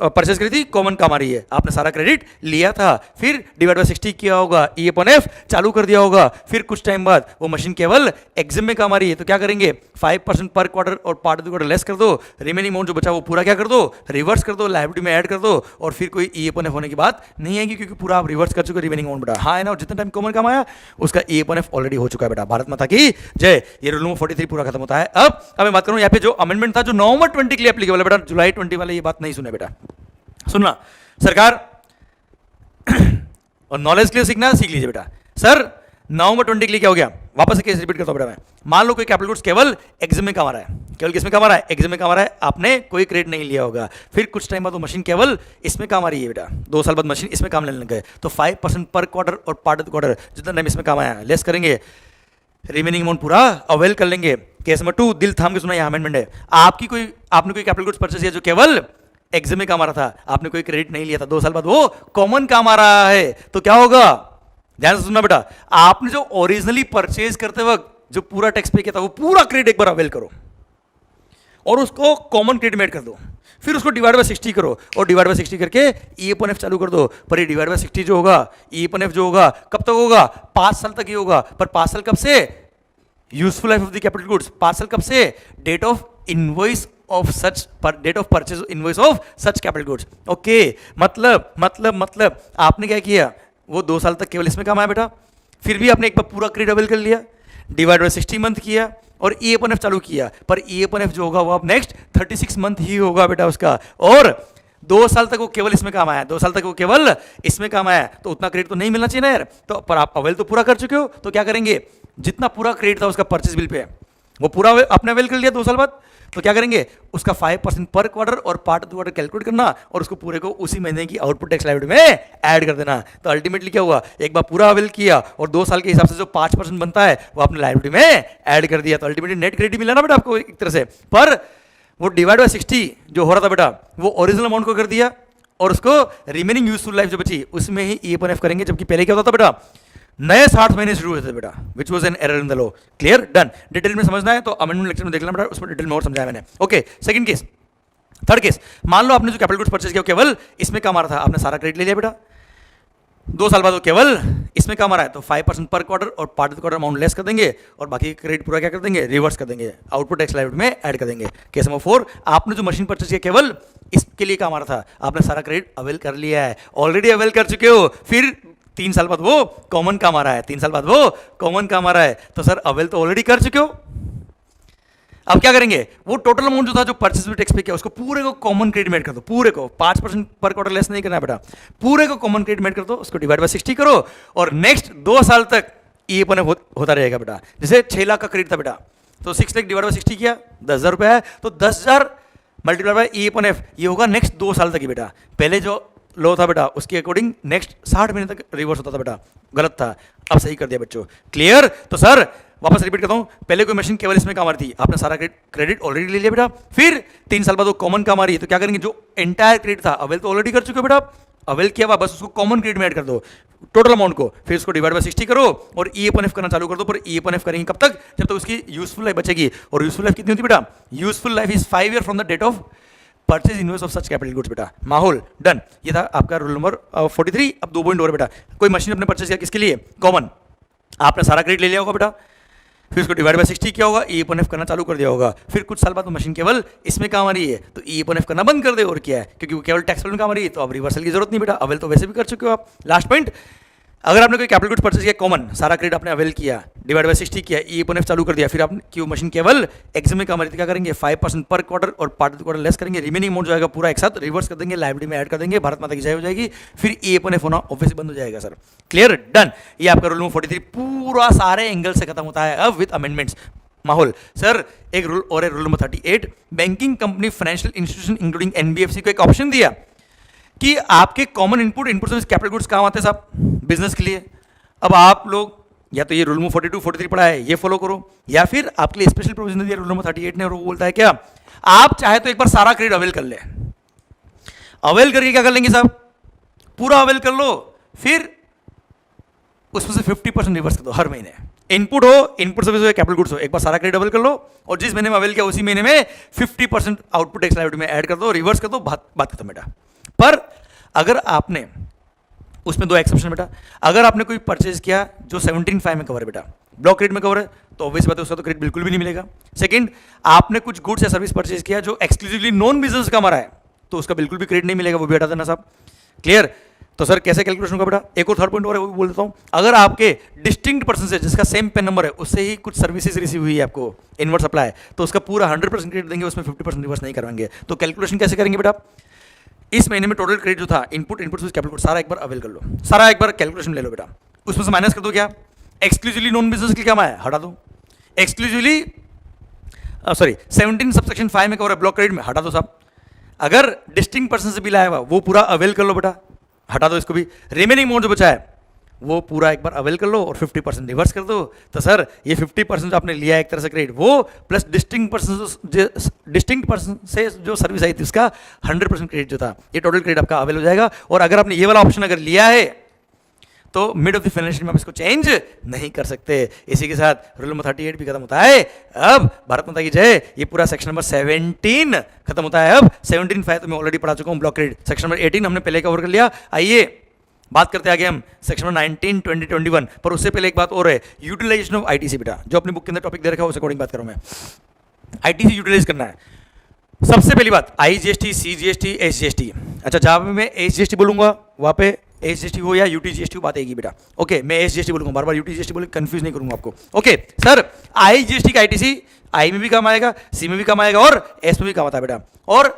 परचेज करी थी, कॉमन काम आ रही है, आपने सारा क्रेडिट लिया था, फिर डिवाइड बाय 60 किया होगा, EF चालू कर दिया होगा, फिर कुछ टाइम बाद वो मशीन केवल एग्जाम में काम आ रही है तो क्या करेंगे 5% पर क्वार्टर और पार्ट क्वार्टर लेस कर दो, रिमेनिंग अमाउंट जो बचा वो पूरा क्या कर दो, रिवर्स कर दो, लायबिलिटी में ऐड कर दो, और फिर कोई EF होने की बात नहीं आएगी क्योंकि पूरा आप रिवर्स कर चुके रिमेनिंग अमाउंट बेटा। हाँ है ना, और जितना टाइम कॉमन काम आया उसका EF ऑलरेडी हो चुका है बेटा। भारत माता की जय। ये रूल नंबर 43 पूरा खत्म होता है। अब मैं बात करूँ यहाँ पे जो अमेंडमेंट था जो नवंबर 20 के लिए एप्लीकेबल है बेटा, जुलाई 20 वाले ये बात नहीं सुने बेटा, सुनना सरकार और नॉलेज के लिए सीखना सीख लीजिए बेटा। सर नवंबर 20 के लिए क्या हो गया, वापस से केस रिपीट करता हूं बेटा मैं, मान लो कोई कैपिटल गुड्स केवल एग्जाम में काम आ रहा है, केवल किस में काम आ रहा है, एग्जाम में काम आ रहा है, आपने कोई क्रेडिट नहीं लिया होगा, फिर कुछ टाइम बाद वो मशीन केवल इसमें काम आ रही है बेटा, 2 साल बाद मशीन इसमें काम लेने लग गए तो 5% पर क्वार्टर और पार्ट क्वार्टर जितना टाइम इसमें काम आया लेस करेंगे, रिमेनिंग अमाउंट पूरा अवेल कर लेंगे। केस नंबर 2, दिल थाम के सुना, यह अमेंडमेंट है, आपने कोई कैपिटल गुड्स परचेज किया जो केवल एग्जाम में काम आ रहा था, आपने कोई क्रेडिट नहीं लिया था, 2 साल बाद वो कॉमन काम आ रहा है तो क्या होगा, ध्यान से सुनना बेटा, आपने जो ओरिजिनली परचेज करते वक्त जो पूरा टैक्स पे किया था वो पूरा क्रेडिट एक बार अवेल करो और उसको कॉमन क्रेडिट में ऐड कर दो, फिर उसको डिवाइड बाय 60 करो और डिवाइड बाय 60 करके EF चालू कर दो। पर ये डिवाइड बाय 60 जो होगा, EF जो होगा कब तक होगा, 5 साल तक ही होगा, पर 5 साल कब से, useful life of the capital goods, 5 साल कब से, date of invoice of such date of purchase invoice of such capital goods. Okay, मतलब आपने क्या किया, वो 2 साल तक केवल इसमें काम आया बेटा, फिर भी आपने एक बार पूरा क्रेडिट अवेल कर लिया, डिवाइड बाय 60 मंथ किया और EF चालू किया, पर EF जो होगा वो अब नेक्स्ट 36 मंथ ही होगा बेटा उसका, और 2 साल तक वो केवल इसमें काम आया, 2 साल तक वो केवल इसमें काम आया तो उतना क्रेडिट तो नहीं मिलना चाहिए ना यार, तो पर आप अवेल तो पूरा कर चुके हो, तो क्या करेंगे, जितना पूरा क्रेडिट था उसका परचेज बिल पे वो पूरा आपने अवेल कर लिया 2 साल बाद, तो क्या करेंगे उसका 5% पर क्वार्टर और पार्ट क्वार्टर कैलकुलेट करना और उसको पूरे को उसी महीने की आउटपुट टैक्स लायबिलिटी में ऐड कर देना। तो अल्टीमेटली क्या हुआ, एक बार पूरा अवेल किया और 2 साल के हिसाब से जो 5% बनता है वो आपने लायबिलिटी में ऐड कर दिया, तो अल्टीमेटली नेट क्रेडिट मिला ना बेटा आपको एक तरह से, पर वो डिवाइड बाय 60 जो हो रहा था बेटा वो ओरिजिनल अमाउंट को कर दिया और उसको रिमेनिंग यूजफुल लाइफ जो बची उसमें ही EF करेंगे, जबकि पहले क्या होता था बेटा, नए 60 महीने शुरू होते थे बेटा, which was an error in the law. Clear, done. Detail में समझना है तो अमेंडमेंट लेक्चर में देख लेना बेटा, उसमें डिटेल में और समझाया मैंने। Okay, second case, third case, मान लो आपने जो कैपिटल गुड्स परचेज किया केवल इसमें काम आ रहा था, आपने सारा क्रेडिट ले लिया बेटा, 2 साल बाद वो केवल इसमें काम आ रहा है तो 5% पर क्वार्टर और पार्ट क्वार्टर अमाउंट लेस कर देंगे और बाकी क्रेडिट पूरा क्या कर देंगे, रिवर्स कर देंगे, आउटपुट टैक्स लायबिलिटी में ऐड कर देंगे। केस नंबर 4, आपने जो मशीन परचेज किया केवल इसके लिए काम आ रहा था, आपने सारा क्रेडिट अवेल कर लिया है, ऑलरेडी अवेल कर चुके हो, फिर 3 साल बाद वो कॉमन काम आ रहा है, 3 साल बाद वो कॉमन काम आ रहा है, तो सर अवेल तो ऑलरेडी कर चुके हो, अब क्या करेंगे, वो टोटल अमाउंट जो था जो परचेज में टैक्स पे किया उसको पूरे को कॉमन क्रेडिट मेड कर दो, पूरे को 5% पर क्वार्टर लेस नहीं करना है बेटा, पूरे को कॉमन क्रेडिट मेड कर दो, उसको डिवाइड बाय 60 करो और नेक्स्ट 2 साल तक ई अपन होता रहेगा बेटा। जैसे 6 लाख का क्रेडिट था बेटा, तो 6 लाख डिवाइड बाय 60 किया, 10,000 रुपया है, तो 10,000 multiply by E upon F, ये होगा नेक्स्ट 2 साल तक ही बेटा। पहले जो लो था बेटा उसके अकॉर्डिंग नेक्स्ट 60 महीने तक रिवर्स होता था बेटा, गलत था, अब सही कर दिया बच्चों। क्लियर? तो सर वापस रिपीट करता हूं, पहले कोई मशीन केवल इसमें काम आ रही थी, आपने सारा क्रेडिट ऑलरेडी ले लिया बेटा, फिर 3 साल बाद वो कॉमन काम आ रही है, तो क्या करेंगे, जो एंटायर क्रेडिट था अवेल तो ऑलरेडी कर चुके हो बेटा, अवेल किया हुआ, बस उसको कॉमन क्रेडिट में ऐड कर दो टोटल अमाउंट को, फिर उसको डिवाइड बाय 60 करो और ई अपन एफ करना चालू कर दो। पर ई अपन एफ करेंगे कब तक, जब तक उसकी यूजफुल लाइफ बचेगी। और यूजफुल लाइफ कितनी होती बेटा, useful life is 5 year from the date of purchase invoice of such capital goods बेटा। माहौल डन, ये था आपका रूल नंबर 43। अब 2 पॉइंट और बेटा, कोई मशीन अपने परचेज किया किसके लिए, कॉमन, आपने सारा क्रेडिट ले लिया होगा बेटा, फिर उसको डिवाइड बाय 60 किया होगा, ई अपन एफ करना चालू कर दिया होगा, फिर कुछ साल बाद वो मशीन केवल इसमें काम आ रही है तो ई अपन एफ करना बंद कर दे, और क्या है, क्योंकि वो केवल टैक्स में काम आ रही है, तो अब रिवर्सल की जरूरत नहीं बेटा, अवेल तो वैसे भी कर चुके हो आप। लास्ट पॉइंट, अगर आपने कोई कैपिटल गुड्स परचेज किया कॉमन, सारा क्रेडिट आपने अवेल किया, डिवाइड बाय 60 किया, ई अपन एफ चालू कर दिया, फिर आपने क्यों मशीन केवल एग्जाम में काम आ रही थी, क्या करेंगे 5% पर क्वार्टर और पार्ट क्वार्टर लेस करेंगे, रिमेनिंग अमाउंट जो आएगा पूरा एक साथ रिवर्स कर देंगे, लाइबिलिटी में ऐड कर देंगे, भारत माता की जय हो जाएगी, फिर ई अपन एफ होना ऑब्वियसली बंद हो जाएगा सर। क्लियर? डन, ये आपका रूल नंबर 43 पूरा सारे एंगल से खत्म होता है अब विद अमेंडमेंट्स। माहौल सर एक रूल और है, rule number 38, banking company financial institution including NBFC को एक ऑप्शन दिया कि आपके common input service capital goods काम आते हैं साहब बिजनेस के लिए। अब आप लोग या तो ये रूल नंबर 42 43 पढ़ा है ये फॉलो करो, या फिर आपके लिए स्पेशल प्रोविजन दिया रूल नंबर 38 ने, और वो बोलता है क्या, आप चाहे तो एक बार सारा क्रेडिट अवेल कर ले, अवेल करके क्या कर लेंगे साहब, पूरा अवेल कर लो, फिर उसमें से 50% रिवर्स कर दो हर महीने। इनपुट हो, इनपुट सर्विस हो, कैपिटल गुड्स हो, एक बार सारा क्रेडिट अवेल कर लो और जिस महीने में अवेल किया उसी महीने में 50% आउटपुट टैक्स लायबिलिटी में ऐड कर दो, रिवर्स कर दो, बात खत्म बेटा। पर अगर आपने उसमें 2 एक्सेप्शन बेटा, अगर आपने कोई परचेज किया जो 17(5) में कवर है बेटा, ब्लॉक क्रेडिट में कवर है, तो ऑब्वियस बात है उसका तो क्रेडिट बिल्कुल भी नहीं मिलेगा। सेकंड, आपने कुछ गुड्स या सर्विस परचेज किया जो एक्सक्लूसिवली नॉन बिजनेस का हमारा है, तो उसका बिल्कुल भी क्रेडिट नहीं मिलेगा, वो भी हटा देना साहब। क्लियर? तो सर कैसे कैलकुलेशन होगा बेटा, एक और थर्ड पॉइंट और है वो भी बोल देता हूं, अगर आपके डिस्टिंक्ट पर्सन से जिसका सेम पेन नंबर है उससे ही कुछ सर्विसेज रिसीव हुई है आपको इनवर्ट सप्लाई, तो उसका पूरा 100% क्रेडिट देंगे, उसमें 50% रिवर्स नहीं करवाएंगे। तो कैलकुलेशन कैसे करेंगे बेटा, इस महीने में टोटल क्रेडिट जो था इनपुट कैपिटल गुड्स सारा एक बार अवेल कर लो, सारा एक बार कैलकुलेशन ले लो बेटा, उसमें से माइनस कर दो, क्या एक्सक्लूसिवली नॉन बिजनेस के लिए क्या है हटा दो, एक्सक्लूसिवली 17 सबसेक्शन 5 में कवर है ब्लॉक क्रेडिट में, हटा दो साहब। अगर डिस्टिंक्ट पर्सन से बिल आया हुआ वो पूरा अवेल कर लो बेटा, हटा दो इसको भी, रिमेनिंग अमाउंट जो बचा है वो पूरा एक बार अवेल कर लो और 50% रिवर्स कर दो। तो सर ये 50% जो आपने लिया है एक तरह से क्रेडिट, वो प्लस डिस्टिंक्ट पर्सन से जो सर्विस आई थी उसका 100% क्रेडिट जो था, ये टोटल क्रेडिट आपका अवेल हो जाएगा। और अगर आपने ये वाला ऑप्शन अगर लिया है तो मिड ऑफ द फाइनेंशियल में आप इसको चेंज नहीं कर सकते। इसी के साथ रूल नंबर 38 भी खत्म होता है। अब भारत माता की जय, ये पूरा सेक्शन नंबर 17 खत्म होता है। अब 17(5) तो मैं ऑलरेडी पढ़ा चुका हूँ ब्लॉक क्रेडिट। सेक्शन नंबर 18 हमने पहले कवर कर लिया। आइए बात करते आगे हम सेक्शन नंबर 19, 20, 21। पर उससे पहले एक बात और है, यूटिलाइजेशन ऑफ आईटीसी बेटा, जो अपनी बुक के अंदर टॉपिक दे रखा है उस अकॉर्डिंग बात करूँ मैं। आईटीसी यूटिलाइज करना है। सबसे पहली बात आईजीएसटी, सीजीएसटी, एसजीएसटी। अच्छा जहाँ पे मैं एसजीएसटी बोलूंगा वहाँ पे एसजीएसटी हो या यूटीजीएसटी बात आएगी बेटा। ओके मैं एसजीएसटी बोलूंगा, बार बार यूटीजीएसटी बोले कंफ्यूज नहीं करूंगा आपको। ओके सर आईजीएसटी का आईटीसी आई में भी काम आएगा, सी में भी काम आएगा और एस में भी काम आता है बेटा। और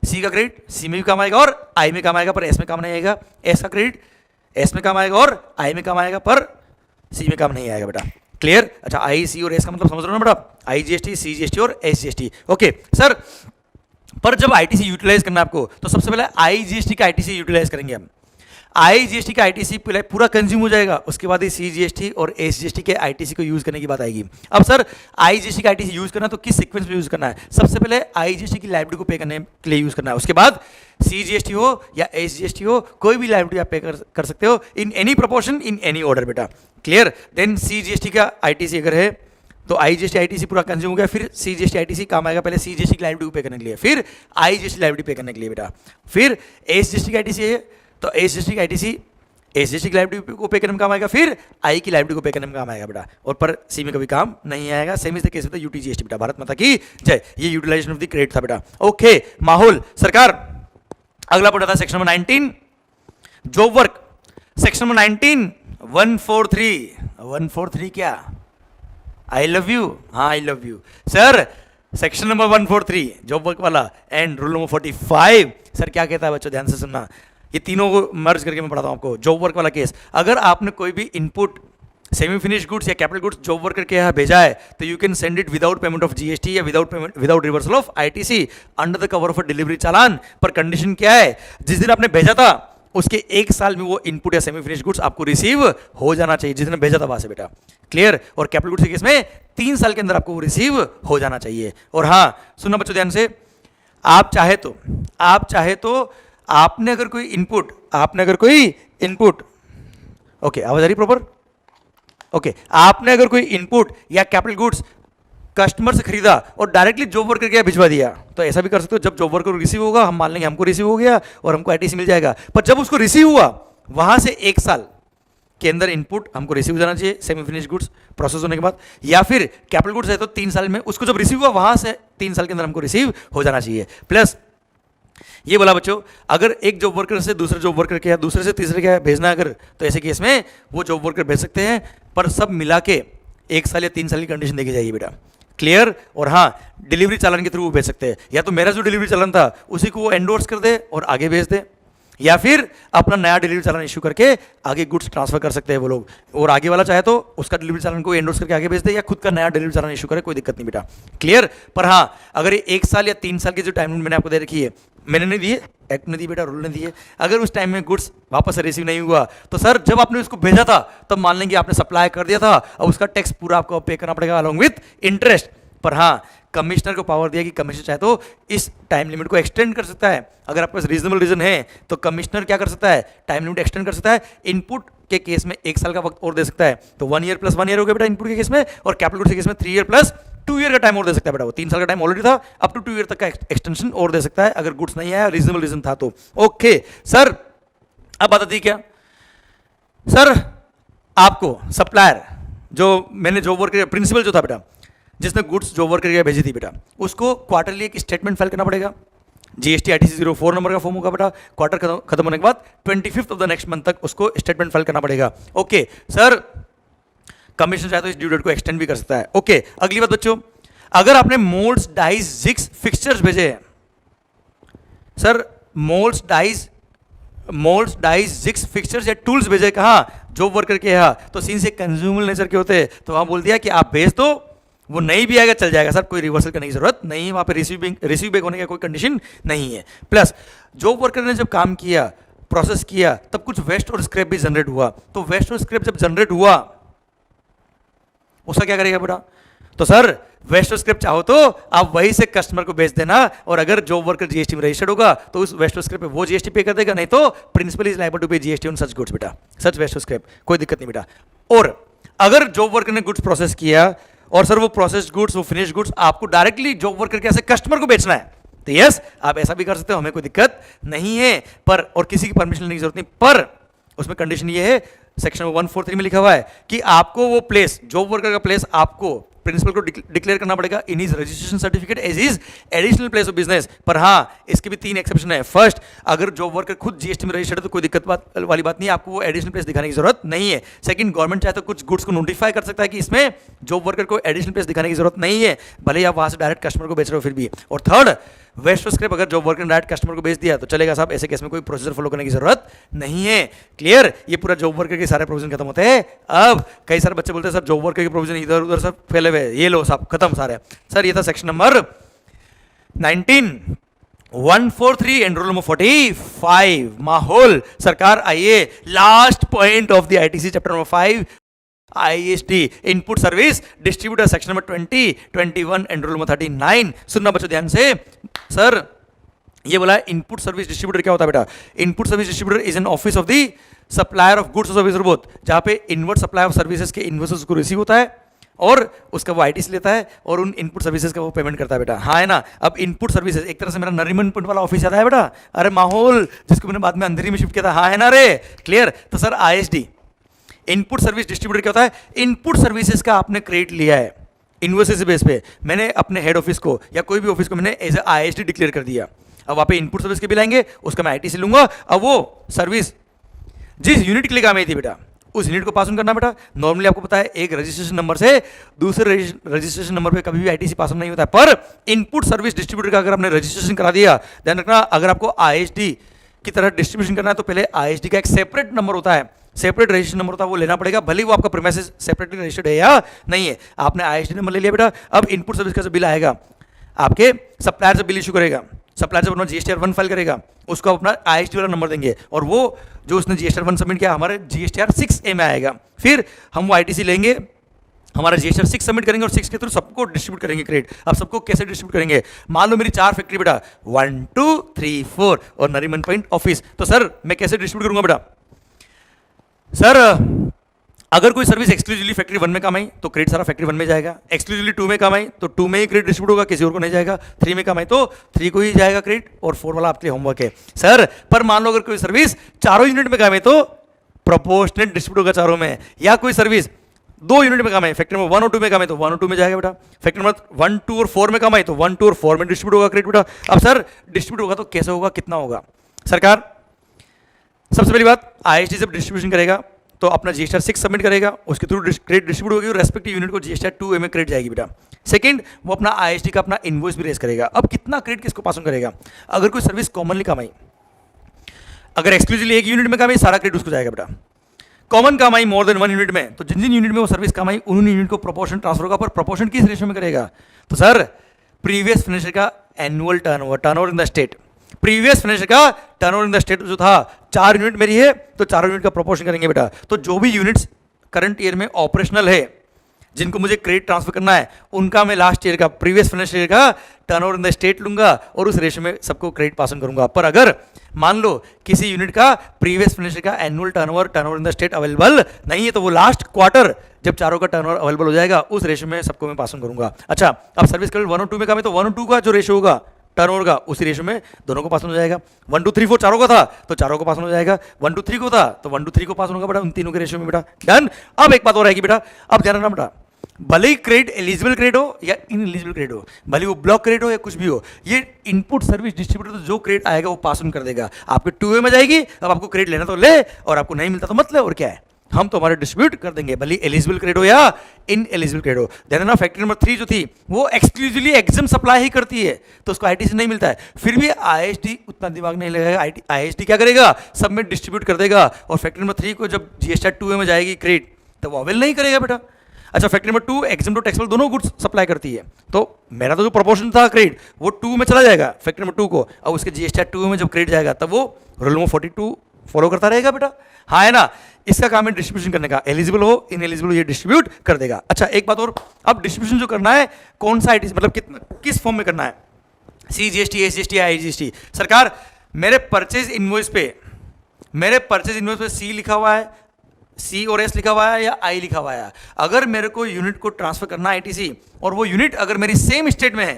सी का क्रेडिट सी में भी काम आएगा और आई में काम आएगा पर एस में काम नहीं आएगा। एस का क्रेडिट एस में काम आएगा और आई में काम आएगा पर सी में काम नहीं आएगा बेटा। क्लियर? अच्छा आई सी और एस का मतलब समझ रहे हो ना बेटा, आईजीएसटी, सीजीएसटी और एसजीएसटी। ओके सर पर जब आईटीसी यूटिलाइज करना है आपको तो सबसे पहले आईजीएसटी का आईटीसी यूटिलाइज करेंगे हम। आईजीएसटी का आईटीसी पूरा कंज्यूम हो जाएगा, उसके बाद ही सीजीएसटी और एसजीएसटी के आईटीसी को यूज करने की बात आएगी। अब सर आईजीएसटी का आईटीसी यूज करना तो किस सीक्वेंस में यूज करना है? सबसे पहले आईजीएसटी की लायबिलिटी को पे करने के लिए यूज करना है, उसके बाद सीजीएसटी हो या एसजीएसटी हो, कोई भी लायबिलिटी आप पे कर सकते हो in any proportion in any order बेटा। क्लियर? देन सीजीएसटी का आईटीसी अगर है तो आईजीएसटी आईटीसी पूरा कंज्यूम हो गया, फिर सीजीएसटी आईटीसी काम आएगा पहले सीजीएसटी की लायबिलिटी को पे करने के लिए, फिर आईजीएसटी लायबिलिटी पे करने के लिए बेटा, फिर एसजीएसटी की आईटीसी है तो एसजीएसटी की आईटीसी एसजीएसटी की लायबिलिटी को पे करने में काम आएगा, फिर आई की लायबिलिटी को पे करने में काम आएगा बेटा, और पर सी में कभी काम नहीं आएगा। Same is the case with UTGST बेटा। भारत माता की जय। ये यूटिलाइजेशन ऑफ द क्रेडिट था बेटा। ओके माहौल सरकार अगला पढ़ा था section number 19 job work. Section number 19 143 क्या? I love you. हाँ I love you sir. Section number 143 job work वाला एंड रूल नंबर 45 सर क्या कहता है बच्चों, ध्यान से सुनना। ये तीनों को मर्ज करके मैं पढ़ाता हूँ आपको। जॉब वर्क वाला केस, अगर आपने कोई भी इनपुट सेमी फिनिश गुड्स या कैपिटल गुड्स जॉब वर्कर के यहाँ भेजा है तो you can send it without payment of GST या without reversal of ITC under the cover of a delivery challan. पर कंडीशन क्या है, जिस दिन आपने भेजा था उसके 1 साल में वो इनपुट या सेमी फिनिश गुड्स आपको रिसीव हो जाना चाहिए, जिस दिन भेजा था वहां से बेटा। क्लियर। और कैपिटल गुड्स के केस में 3 साल के अंदर आपको वो रिसीव हो जाना चाहिए। और हाँ सुनना बच्चों ध्यान से, आप चाहे तो आपने अगर कोई इनपुट ओके, आवाज आ रही प्रॉपर? ओके, आपने अगर कोई इनपुट या कैपिटल गुड्स कस्टमर से खरीदा और डायरेक्टली जॉब वर्कर के भिजवा दिया तो ऐसा भी कर सकते हो, जब जॉब वर्कर को रिसीव होगा हम मान लेंगे हमको रिसीव हो गया और हमको आईटीसी मिल जाएगा। पर जब उसको रिसीव हुआ वहां से 1 साल के अंदर इनपुट हमको रिसीव हो जाना चाहिए सेमी फिनिश गुड्स प्रोसेस होने के बाद, या फिर कैपिटल गुड्स है तो 3 साल में उसको जब रिसीव हुआ वहां से 3 साल के अंदर हमको रिसीव हो जाना चाहिए। प्लस ये बोला बच्चों, अगर एक जॉब वर्कर से दूसरे जॉब वर्कर के या दूसरे से तीसरे के भेजना अगर, तो ऐसे केस में वो जॉब वर्कर भेज सकते हैं, पर सब मिला के 1 साल या 3 साल की कंडीशन देखी जाएगी बेटा। क्लियर। और हाँ, डिलीवरी चालान के थ्रू वो भेज सकते हैं, या तो मेरा जो डिलीवरी चालान था उसी को वो एंडोर्स कर दे और आगे भेज दे, या फिर अपना नया डिलीवरी चालान इशू करके आगे गुड्स ट्रांसफर कर सकते हैं वो लोग। और आगे वाला चाहे तो उसका डिलीवरी चालान को एंडोर्स करके आगे भेज दे, या खुद का नया डिलीवरी चालान इशू करे, कोई दिक्कत नहीं बेटा। क्लियर। पर हाँ, अगर ये 1 साल या 3 साल की जो टाइम मैंने आपको दे रखी है, मैंने नहीं दिए, एक्ट ने दी बेटा, रूल ने दिए, अगर उस टाइम में गुड्स वापस से रिसीव नहीं हुआ तो सर जब आपने उसको भेजा था तब मान लेंगे आपने सप्लाई कर दिया था, अब उसका टैक्स पूरा आपको पे करना पड़ेगा अलॉन्ग विथ इंटरेस्ट। पर हाँ, कमिश्नर को पावर दिया कि कमिश्नर चाहे तो इस टाइम लिमिट को एक्सटेंड कर सकता है। अगर आपके पास रीजनेबल रीजन है तो कमिश्नर क्या कर सकता है, टाइम लिमिट एक्सटेंड कर सकता है। इनपुट के केस में 1 साल का वक्त और दे सकता है, तो 1 ईयर + 1 ईयर हो गया बेटा इनपुट के केस में, और कैपिटल गुड्स के केस में 3 ईयर + 2 ईयर का टाइम और दे सकता है बेटा। वो 3 साल का टाइम ऑलरेडी था, अप टू 2 ईयर तक का एक्सटेंशन और दे सकता है अगर गुड्स नहीं आया, रीजनेबल रीजन था तो। ओके सर, अब बात आती है क्या सर, आपको सप्लायर जो मैंने जॉब वर्कर प्रिंसिपल जो था बेटा, जिसने गुड्स जॉब वर्कर के भेजी थी बेटा, उसको क्वार्टरली एक स्टेटमेंट फाइल करना पड़ेगा। जीएसटी आईटीसी 04 नंबर का फॉर्म होगा बेटा। क्वार्टर खत्म होने के बाद 25th of the next month तक उसको स्टेटमेंट फाइल करना पड़ेगा। ओके सर, कमीशन चाहे तो इस ड्यू डेट को एक्सटेंड भी कर सकता है। ओके, अगली बात बच्चों, अगर आपने मोल्ड्स, डाइज, जिग्स, फिक्सचर्स भेजे हैं sir, moulds, dies, jigs, fixtures या टूल्स भेजे कहाँ, जॉब वर्कर के यहाँ, तो सीन से कंज्यूमल नेचर के होते हैं, तो वहां बोल दिया कि आप भेज दो, वो नहीं भी आएगा चल जाएगा सर, कोई रिवर्सल करने की जरूरत नहीं है, वहां पे रिसीव बैक होने का कोई कंडीशन नहीं है। प्लस जॉब वर्कर ने जब काम किया, प्रोसेस किया, तब कुछ वेस्ट और स्क्रैप भी जनरेट हुआ, तो वेस्ट और स्क्रैप जब जनरेट हुआ उसका क्या करेगा बेटा, तो सर वेस्ट और स्क्रैप चाहो तो आप वही से कस्टमर को बेच देना, और अगर जॉब वर्कर जीएसटी में रजिस्टर्ड होगा तो उस वेस्ट और स्क्रैप पे वो जीएसटी पे कर देगा, नहीं तो प्रिंसिपल इज लायबल टू पे जीएसटी ऑन सच गुड्स बेटा, सच वेस्ट और स्क्रैप, कोई दिक्कत नहीं बेटा। और अगर जॉब वर्कर ने गुड्स प्रोसेस किया और सर वो प्रोसेस्ड गुड्स, वो फिनिश गुड्स आपको डायरेक्टली जॉब वर्कर के ऐसे कस्टमर को बेचना है, तो यस आप ऐसा भी कर सकते हो, हमें कोई दिक्कत नहीं है, पर और किसी की परमिशन लेने की जरूरत नहीं। पर उसमें कंडीशन ये है, सेक्शन 143 में लिखा हुआ है कि आपको वो प्लेस, जॉब वर्कर का प्लेस आपको प्रिंसिपल को डिक्लेयर करना पड़ेगा in his registration certificate as is additional place of business. पर हाँ, इसके भी 3 एक्सेप्शन है। फर्स्ट, अगर जॉब वर्कर खुद जीएसटी में रजिस्टर्ड है तो कोई दिक्कत वाली बात नहीं है, आपको वो एडिशनल प्लेस दिखाने की जरूरत नहीं है। सेकंड, गवर्नमेंट चाहे तो कुछ गुड्स को नोटिफाई कर सकता है कि इसमें जॉब वर्कर को एडिशनल प्लेस दिखाने की जरूरत नहीं है, भले ही आप वहां से डायरेक्ट कस्टमर को बेच रहे हो फिर भी। और थर्ड, वेस्ट स्क्रैप अगर जॉब वर्कर ने डायरेक्ट कस्टमर को बेच दिया तो चलेगा साहब, ऐसे केस में कोई प्रोसीजर फॉलो करने की जरूरत नहीं है। क्लियर। ये पूरा जॉब वर्कर के सारे प्रोविजन खत्म होते हैं। अब कई सारे बच्चे बोलते हैं सर जॉब वर्कर के प्रोविजन इधर उधर सब फैले हुए, ये लो साहब खत्म सारे। सर ये था section number 19 143 and rule number 45 माहौल। सरकार आइए, last point of the ITC chapter number 5 ISD input service distributor, section number 20 21 and rule number 39। सुनना बच्चों ध्यान से। सर ये बोला इनपुट सर्विस डिस्ट्रीब्यूटर क्या होता है बेटा, input service distributor is an office of the supplier of goods और सर्विस बोथ, जहां पे इनवर्ट सप्लाई ऑफ सर्विसेज के इनवॉइसेस को रिसीव होता है और उसका वो आईटीसी लेता है और उन इनपुट सर्विसेज का वो पेमेंट करता है बेटा। हाँ है ना। अब इनपुट सर्विसेज एक तरह से मेरा नरीमन पुट वाला ऑफिस आता है बेटा, अरे माहौल जिसको मैंने बाद में अंधेरी में शिफ्ट किया था। हाँ है ना रे, क्लियर। तो sir ISD input service distributor क्या होता है, इनपुट सर्विसेज का आपने क्रेडिट लिया है इनवॉइसेस बेस पे, मैंने अपने हेड ऑफिस को या कोई भी ऑफिस को मैंने एज ए आईएसडी डिक्लेयर कर दिया। अब वहाँ पे इनपुट सर्विस के बिल आएंगे, उसका मैं आईटीसी लूंगा। अब वो सर्विस जिस यूनिट के लिए काम आई थी बेटा, उस यूनिट को पास ऑन करना बेटा। नॉर्मली आपको पता है एक रजिस्ट्रेशन नंबर से दूसरे रजिस्ट्रेशन नंबर पे कभी भी आईटीसी पास ऑन नहीं होता है, पर इनपुट सर्विस डिस्ट्रीब्यूटर का अगर आपने रजिस्ट्रेशन करा दिया, ध्यान रखना अगर आपको आईएसडी की तरह डिस्ट्रीब्यूशन करना है तो पहले आईएसडी का एक सेपरेट नंबर होता है, सेपरेट रजिस्ट्रेशन नंबर होता है, वो लेना पड़ेगा, भले वो आपका प्रीमाइसेस सेपरेटली रजिस्टर्ड है या नहीं है। आपने आईएसडी नंबर ले लिया बेटा, अब इनपुट सर्विस का जो बिल आएगा आपके सप्लायर से बिल इशू करेगा, सप्लायर से अपना जीएसटीआर 1 फाइल करेगा, उसको अपना आईएसडी वाला नंबर देंगे और वो जो उसने जीएसटीआर 1 सबमिट किया हमारे जीएसटीआर 6A में आएगा। फिर हम वो आईटीसी लेंगे, हमारा जीएसटीआर 6 सबमिट करेंगे और 6 के थ्रू सबको डिस्ट्रीब्यूट करेंगे क्रेडिट। अब सबको कैसे डिस्ट्रीब्यूट करेंगे? मान लो मेरी 4 फैक्ट्री बेटा 1 2 3 4 और नरीमन पॉइंट ऑफिस, तो सर मैं कैसे डिस्ट्रीब्यूट करूंगा बेटा? सर अगर कोई सर्विस एक्सक्लूसिवली फैक्ट्री 1 में काम आई तो क्रेडिट सारा फैक्ट्री 1 में जाएगा, एक्सक्लूसिवली 2 में काम आई तो 2 में ही क्रेडिट डिस्ट्रीब्यूट होगा, किसी और को नहीं जाएगा, 3 में काम आई तो 3 को ही जाएगा क्रेडिट, और 4 वाला आपके लिए होमवर्क है। सर पर मान लो अगर कोई सर्विस चारों यूनिट में काम है तो प्रोपोर्शनेट डिस्ट्रीब्यूट होगा चारों में, या कोई सर्विस 2 यूनिट में काम है, फैक्ट्री नंबर 1 और 2 में काम है तो 1 और 2 में जाएगा बेटा, फैक्ट्री नंबर 1 2 और 4 में काम आई तो 1 2 और 4 में डिस्ट्रीब्यूट होगा क्रेडिट बेटा। अब सर डिस्ट्रीब्यूट होगा तो कैसे होगा, कितना होगा? सरकार सबसे पहली बात आईएसडी से डिस्ट्रीब्यूशन करेगा तो अपना जीएसटीआर 6 सबमिट करेगा, उसके थ्रू क्रेडिट डिस्ट्रीब्यूट होगी और रेस्पेक्टिव यूनिट को जीएसटीआर 2A में क्रेडिट जाएगी बेटा। सेकंड, वो अपना आईएसडी का अपना इनवॉइस भी रेज करेगा। अब कितना क्रेडिट किसको पास ऑन करेगा? अगर कोई सर्विस कॉमनली काम आई, अगर एक्सक्लूसिवली एक यूनिट में काम आई सारा क्रेडिट उसको जाएगा बेटा। कॉमन काम आई मोर देन 1 यूनिट में तो जिन जिन यूनिट में वो सर्विस काम आई उन यूनिट को प्रोपोर्शन ट्रांसफर होगा, पर प्रोपोर्शन किस रेशियो में करेगा? तो सर प्रीवियस फाइनेंशियल का annual turnover in the state, previous financial का टर्नओवर इन द स्टेट जो था 4 यूनिट मेरी है तो 4 यूनिट का प्रोपोर्शन करेंगे बेटा। तो जो भी यूनिट्स करंट ईयर में ऑपरेशनल है जिनको मुझे क्रेडिट ट्रांसफर करना है उनका मैं लास्ट ईयर का प्रीवियस फाइनेंशियल ईयर का टर्नओवर इन द स्टेट लूंगा और उस रेशियो में सबको क्रेडिट पास ऑन करूंगा। पर अगर मान लो किसी यूनिट का प्रीवियस फाइनेंशियल का annual turnover in the state available नहीं है तो वो लास्ट क्वार्टर जब चारों का टर्नओवर अवेलेबल हो जाएगा उस रेशियो में सबको मैं पास ऑन करूंगा। अच्छा अब सर्विस क्रेडिट 1 और 2 में काम है तो 1 और 2 का जो रेशियो होगा टर्नओवर का उसी रेशियो में दोनों को पास हो जाएगा। 1 2 3 4 चारों का था तो चारों को पास हो जाएगा, 1 2 3 को था तो 1 2 3 को पास होगा बेटा, उन तीनों के रेशियो में बेटा। डन। अब एक बात और आएगी बेटा, अब ध्यान रखना बेटा, भले ही क्रेडिट एलिजिबल क्रेडिट हो या इन एलिजिबल क्रेडिट हो, भले वो ब्लॉक क्रेडिट हो या कुछ भी हो, ये इनपुट सर्विस डिस्ट्रीब्यूटर जो क्रेडिट आएगा वो पास ऑन कर देगा, आपके 2A में जाएगी। अब आपको क्रेडिट लेना तो ले और आपको नहीं मिलता तो मत ले, और क्या है, हम तो हमारे डिस्ट्रीब्यूट कर देंगे भले एलिजिबल क्रेडिट हो या इन एलिजिबल क्रेडिट हो। ध्यान रखना फैक्ट्री नंबर 3 जो थी वो एक्सक्लूसिवली एग्जाम सप्लाई ही करती है तो उसको आईटीसी नहीं मिलता है, फिर भी आईएसडी उतना दिमाग नहीं लगाएगा, आईएसडी क्या करेगा सब में डिस्ट्रीब्यूट कर देगा और फैक्ट्री नंबर 3 को जब जीएसटीआर 2A में जाएगी क्रेडिट तो वो अवेल नहीं करेगा बेटा। अच्छा factory number 2 exempt to taxable दोनों गुड्स सप्लाई करती है तो मेरा तो जो प्रोपोर्शन था क्रेडिट वो 2 में चला जाएगा फैक्ट्री नंबर 2 को, और उसके जीएसटीआर 2 में जब क्रेडिट जाएगा तब वो रूल नंबर 42 फॉलो करता रहेगा बेटा। हाँ है ना, इसका काम है डिस्ट्रीब्यूशन करने का, एलिजिबल हो इन एलिजिबल हो ये डिस्ट्रीब्यूट कर देगा। अच्छा एक बात और, अब डिस्ट्रीब्यूशन जो करना है कौन सा आईटीसी मतलब किस फॉर्म में करना है, सीजीएसटी एसजीएसटी आईजीएसटी? सरकार मेरे परचेज इनवॉइस पे सी लिखा हुआ है, सी और एस लिखा हुआ है या आई लिखा हुआ है, अगर मेरे को यूनिट को ट्रांसफर करना है आईटीसी और वो यूनिट अगर मेरी सेम स्टेट में है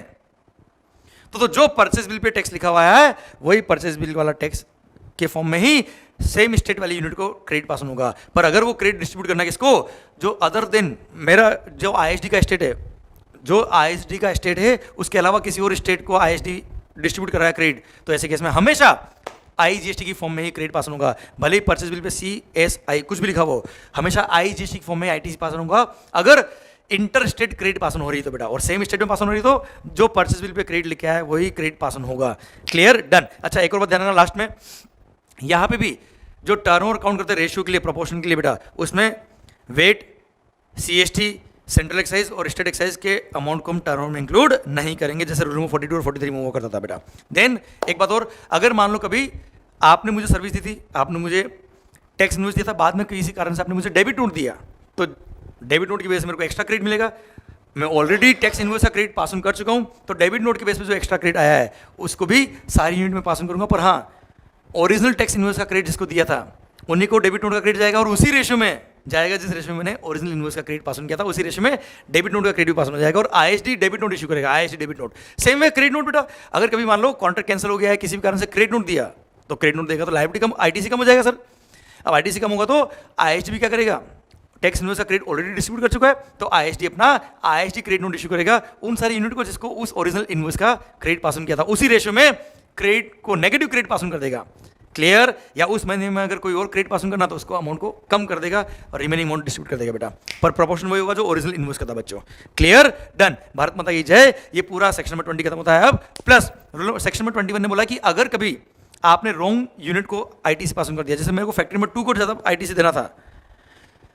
तो जो परचेज बिल पे टैक्स लिखा हुआ है वही परचेज बिल वाला टैक्स के फॉर्म में ही सेम स्टेट वाली यूनिट को क्रेडिट पास होगा। पर अगर वो क्रेडिट डिस्ट्रीब्यूट करना किसको, जो अदर देन मेरा जो आईएसडी का स्टेट है, जो आईएसडी का स्टेट है उसके अलावा किसी और स्टेट को आईएसडी डिस्ट्रीब्यूट कर रहा है क्रेडिट, तो ऐसे केस में हमेशा आईजीएसटी की फॉर्म में ही क्रेडिट पास होगा, भले ही परचेज बिल पे CSI कुछ भी लिखा हो, हमेशा आईजीएसटी की फॉर्म में आईटीसी पास होगा। अगर इंटर स्टेट क्रेडिट पास हो रही तो बेटा, और सेम स्टेट में पास हो रही तो जो परचेज बिल पे क्रेडिट लिखा है वही क्रेडिट पास होगा। Clear, done. अच्छा एक और बात ध्यान रखना लास्ट में, यहाँ पे भी जो टर्नओवर काउंट करते हैं रेशियो के लिए, प्रोपोर्शन के लिए बेटा, उसमें वेट, सीएसटी, सेंट्रल एक्साइज और स्टेट एक्साइज के अमाउंट को हम टर्नओवर में इंक्लूड नहीं करेंगे, जैसे रूल नंबर 42 और 43 में वो करता था बेटा। देन एक बात और, अगर मान लो कभी आपने मुझे सर्विस दी थी, आपने मुझे टैक्स इनवॉइस दिया था, बाद में किसी कारण से आपने मुझे डेबिट नोट दिया, तो डेबिट नोट की वजह से मेरे को एक्स्ट्रा क्रेडिट मिलेगा। मैं ऑलरेडी टैक्स इनवॉइस का क्रेडिट पास ऑन कर चुका हूँ, तो डेबिट नोट की बेस पे जो एक्स्ट्रा क्रेडिट आया है उसको भी सारी यूनिट में पास ऑन करूँगा। पर हाँ, ओरिजिनल टैक्स इनवॉइस का क्रेडिट जिसको दिया था उन्हीं को डेबिट नोट का क्रेडिट जाएगा और उसी रेशियो में जाएगा जिस रेशियो में मैंने ओरिजिनल इनवॉइस का क्रेडिट पास ऑन किया था, उसी रेशियो में डेबिट नोट का क्रेडिट पास ऑन हो जाएगा और आईएसडी डेबिट नोट इशू करेगा, ISD debit note. Same way credit note बेटा, अगर कभी मान लो कॉन्ट्रैक्ट कैंसिल हो गया है, किसी भी कारण से क्रेडिट नोट दिया तो क्रेडिट नोट देगा तो लायबिलिटी कम, आईटीसी कम हो जाएगा सर। अब आईटीसी कम होगा तो आईएसडी भी क्या करेगा, टैक्स इनवॉइस का क्रेडिट ऑलरेडी डिस्ट्रीब्यूट कर चुका है तो आईएसडी अपना आईएसडी क्रेडिट नोट इशू करेगा उन सारी यूनिट को जिसको उस ओरिजिनल इनवॉइस का क्रेडिट पास ऑन किया था, उसी रेशियो में क्रेडिट को नेगेटिव क्रेडिट पास ऑन कर देगा। क्लियर, या उस महीने में अगर कोई और क्रेडिट पास करना तो उसको अमाउंट को कम कर देगा और रिमेनिंग अमाउंट डिस्ट्रीब्यूट कर देगा बेटा, पर प्रोपोर्शन वही होगा जो ओरिजिनल इनवॉइस का था बच्चों। क्लियर, डन, भारत माता की जय। ये पूरा सेक्शन नंबर 20 खत्म होता है। अब प्लस सेक्शन नंबर 21 ने बोला कि अगर कभी आपने रॉन्ग यूनिट को आईटीसी पास कर दिया, जैसे मेरे को फैक्ट्री नंबर 2 को ज़्यादा आईटीसी देना था,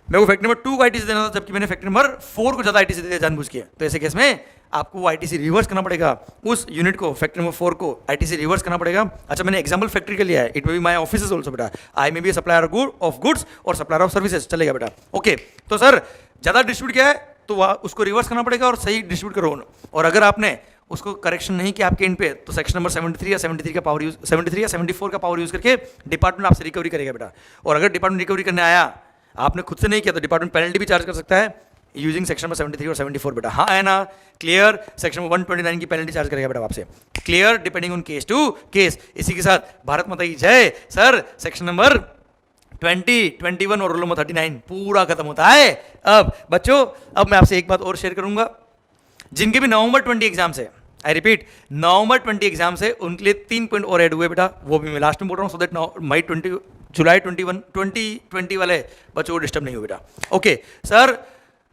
मेरे को फैक्ट्री नंबर 2 को आईटीसी देना था, जबकि मैंने फैक्ट्री नंबर 4 को ज़्यादा आईटीसी दे दिया जानबूझ के, तो ऐसे केस में आपको वो आईटीसी रिवर्स करना पड़ेगा, उस यूनिट को फैक्ट्री नंबर 4 को आईटीसी रिवर्स करना पड़ेगा। अच्छा, मैंने एग्जांपल फैक्ट्री के लिया है, it may be my offices also बेटा, I may be supplier of goods और सप्लायर ऑफ सर्विसेज, चलेगा बेटा। ओके, तो सर ज़्यादा डिस्ट्रीब्यूट किया है तो वह उसको रिवर्स करना पड़ेगा और सही डिस्ट्रीब्यूट करो, और अगर आपने उसको करेक्शन नहीं किया आपके इन पे, तो सेक्शन नंबर 73 या 73 का पावर यूज 73 या 74 का पावर यूज करके डिपार्टमेंट आपसे रिकवरी करेगा बेटा। और अगर डिपार्टमेंट रिकवरी करने आया, आपने खुद से नहीं किया, तो डिपार्टमेंट पेनल्टी भी चार्ज कर सकता है यूजिंग सेक्शन नंबर 73 और 74 बेटा। हाँ है ना, क्लियर। सेक्शन नंबर 129 की पेनल्टी चार्ज करेगा बेटा आपसे, clear, depending on case to case. इसी के साथ भारत माता की जय। सर सेक्शन नंबर 20, 21 और रूल नंबर 39 पूरा खत्म होता है। अब बच्चों, अब मैं आपसे एक बात और शेयर करूंगा, जिनके भी नवंबर 20 एग्जाम्स है, आई रिपीट नवंबर 20 एग्जाम्स है, उनके लिए 3 पॉइंट और ऐड हुए बेटा, वो भी मैं लास्ट में बोल रहा हूँ, सो दैट मई 20 जुलाई 2020 वाले बच्चों को डिस्टर्ब नहीं हो बेटा। ओके सर,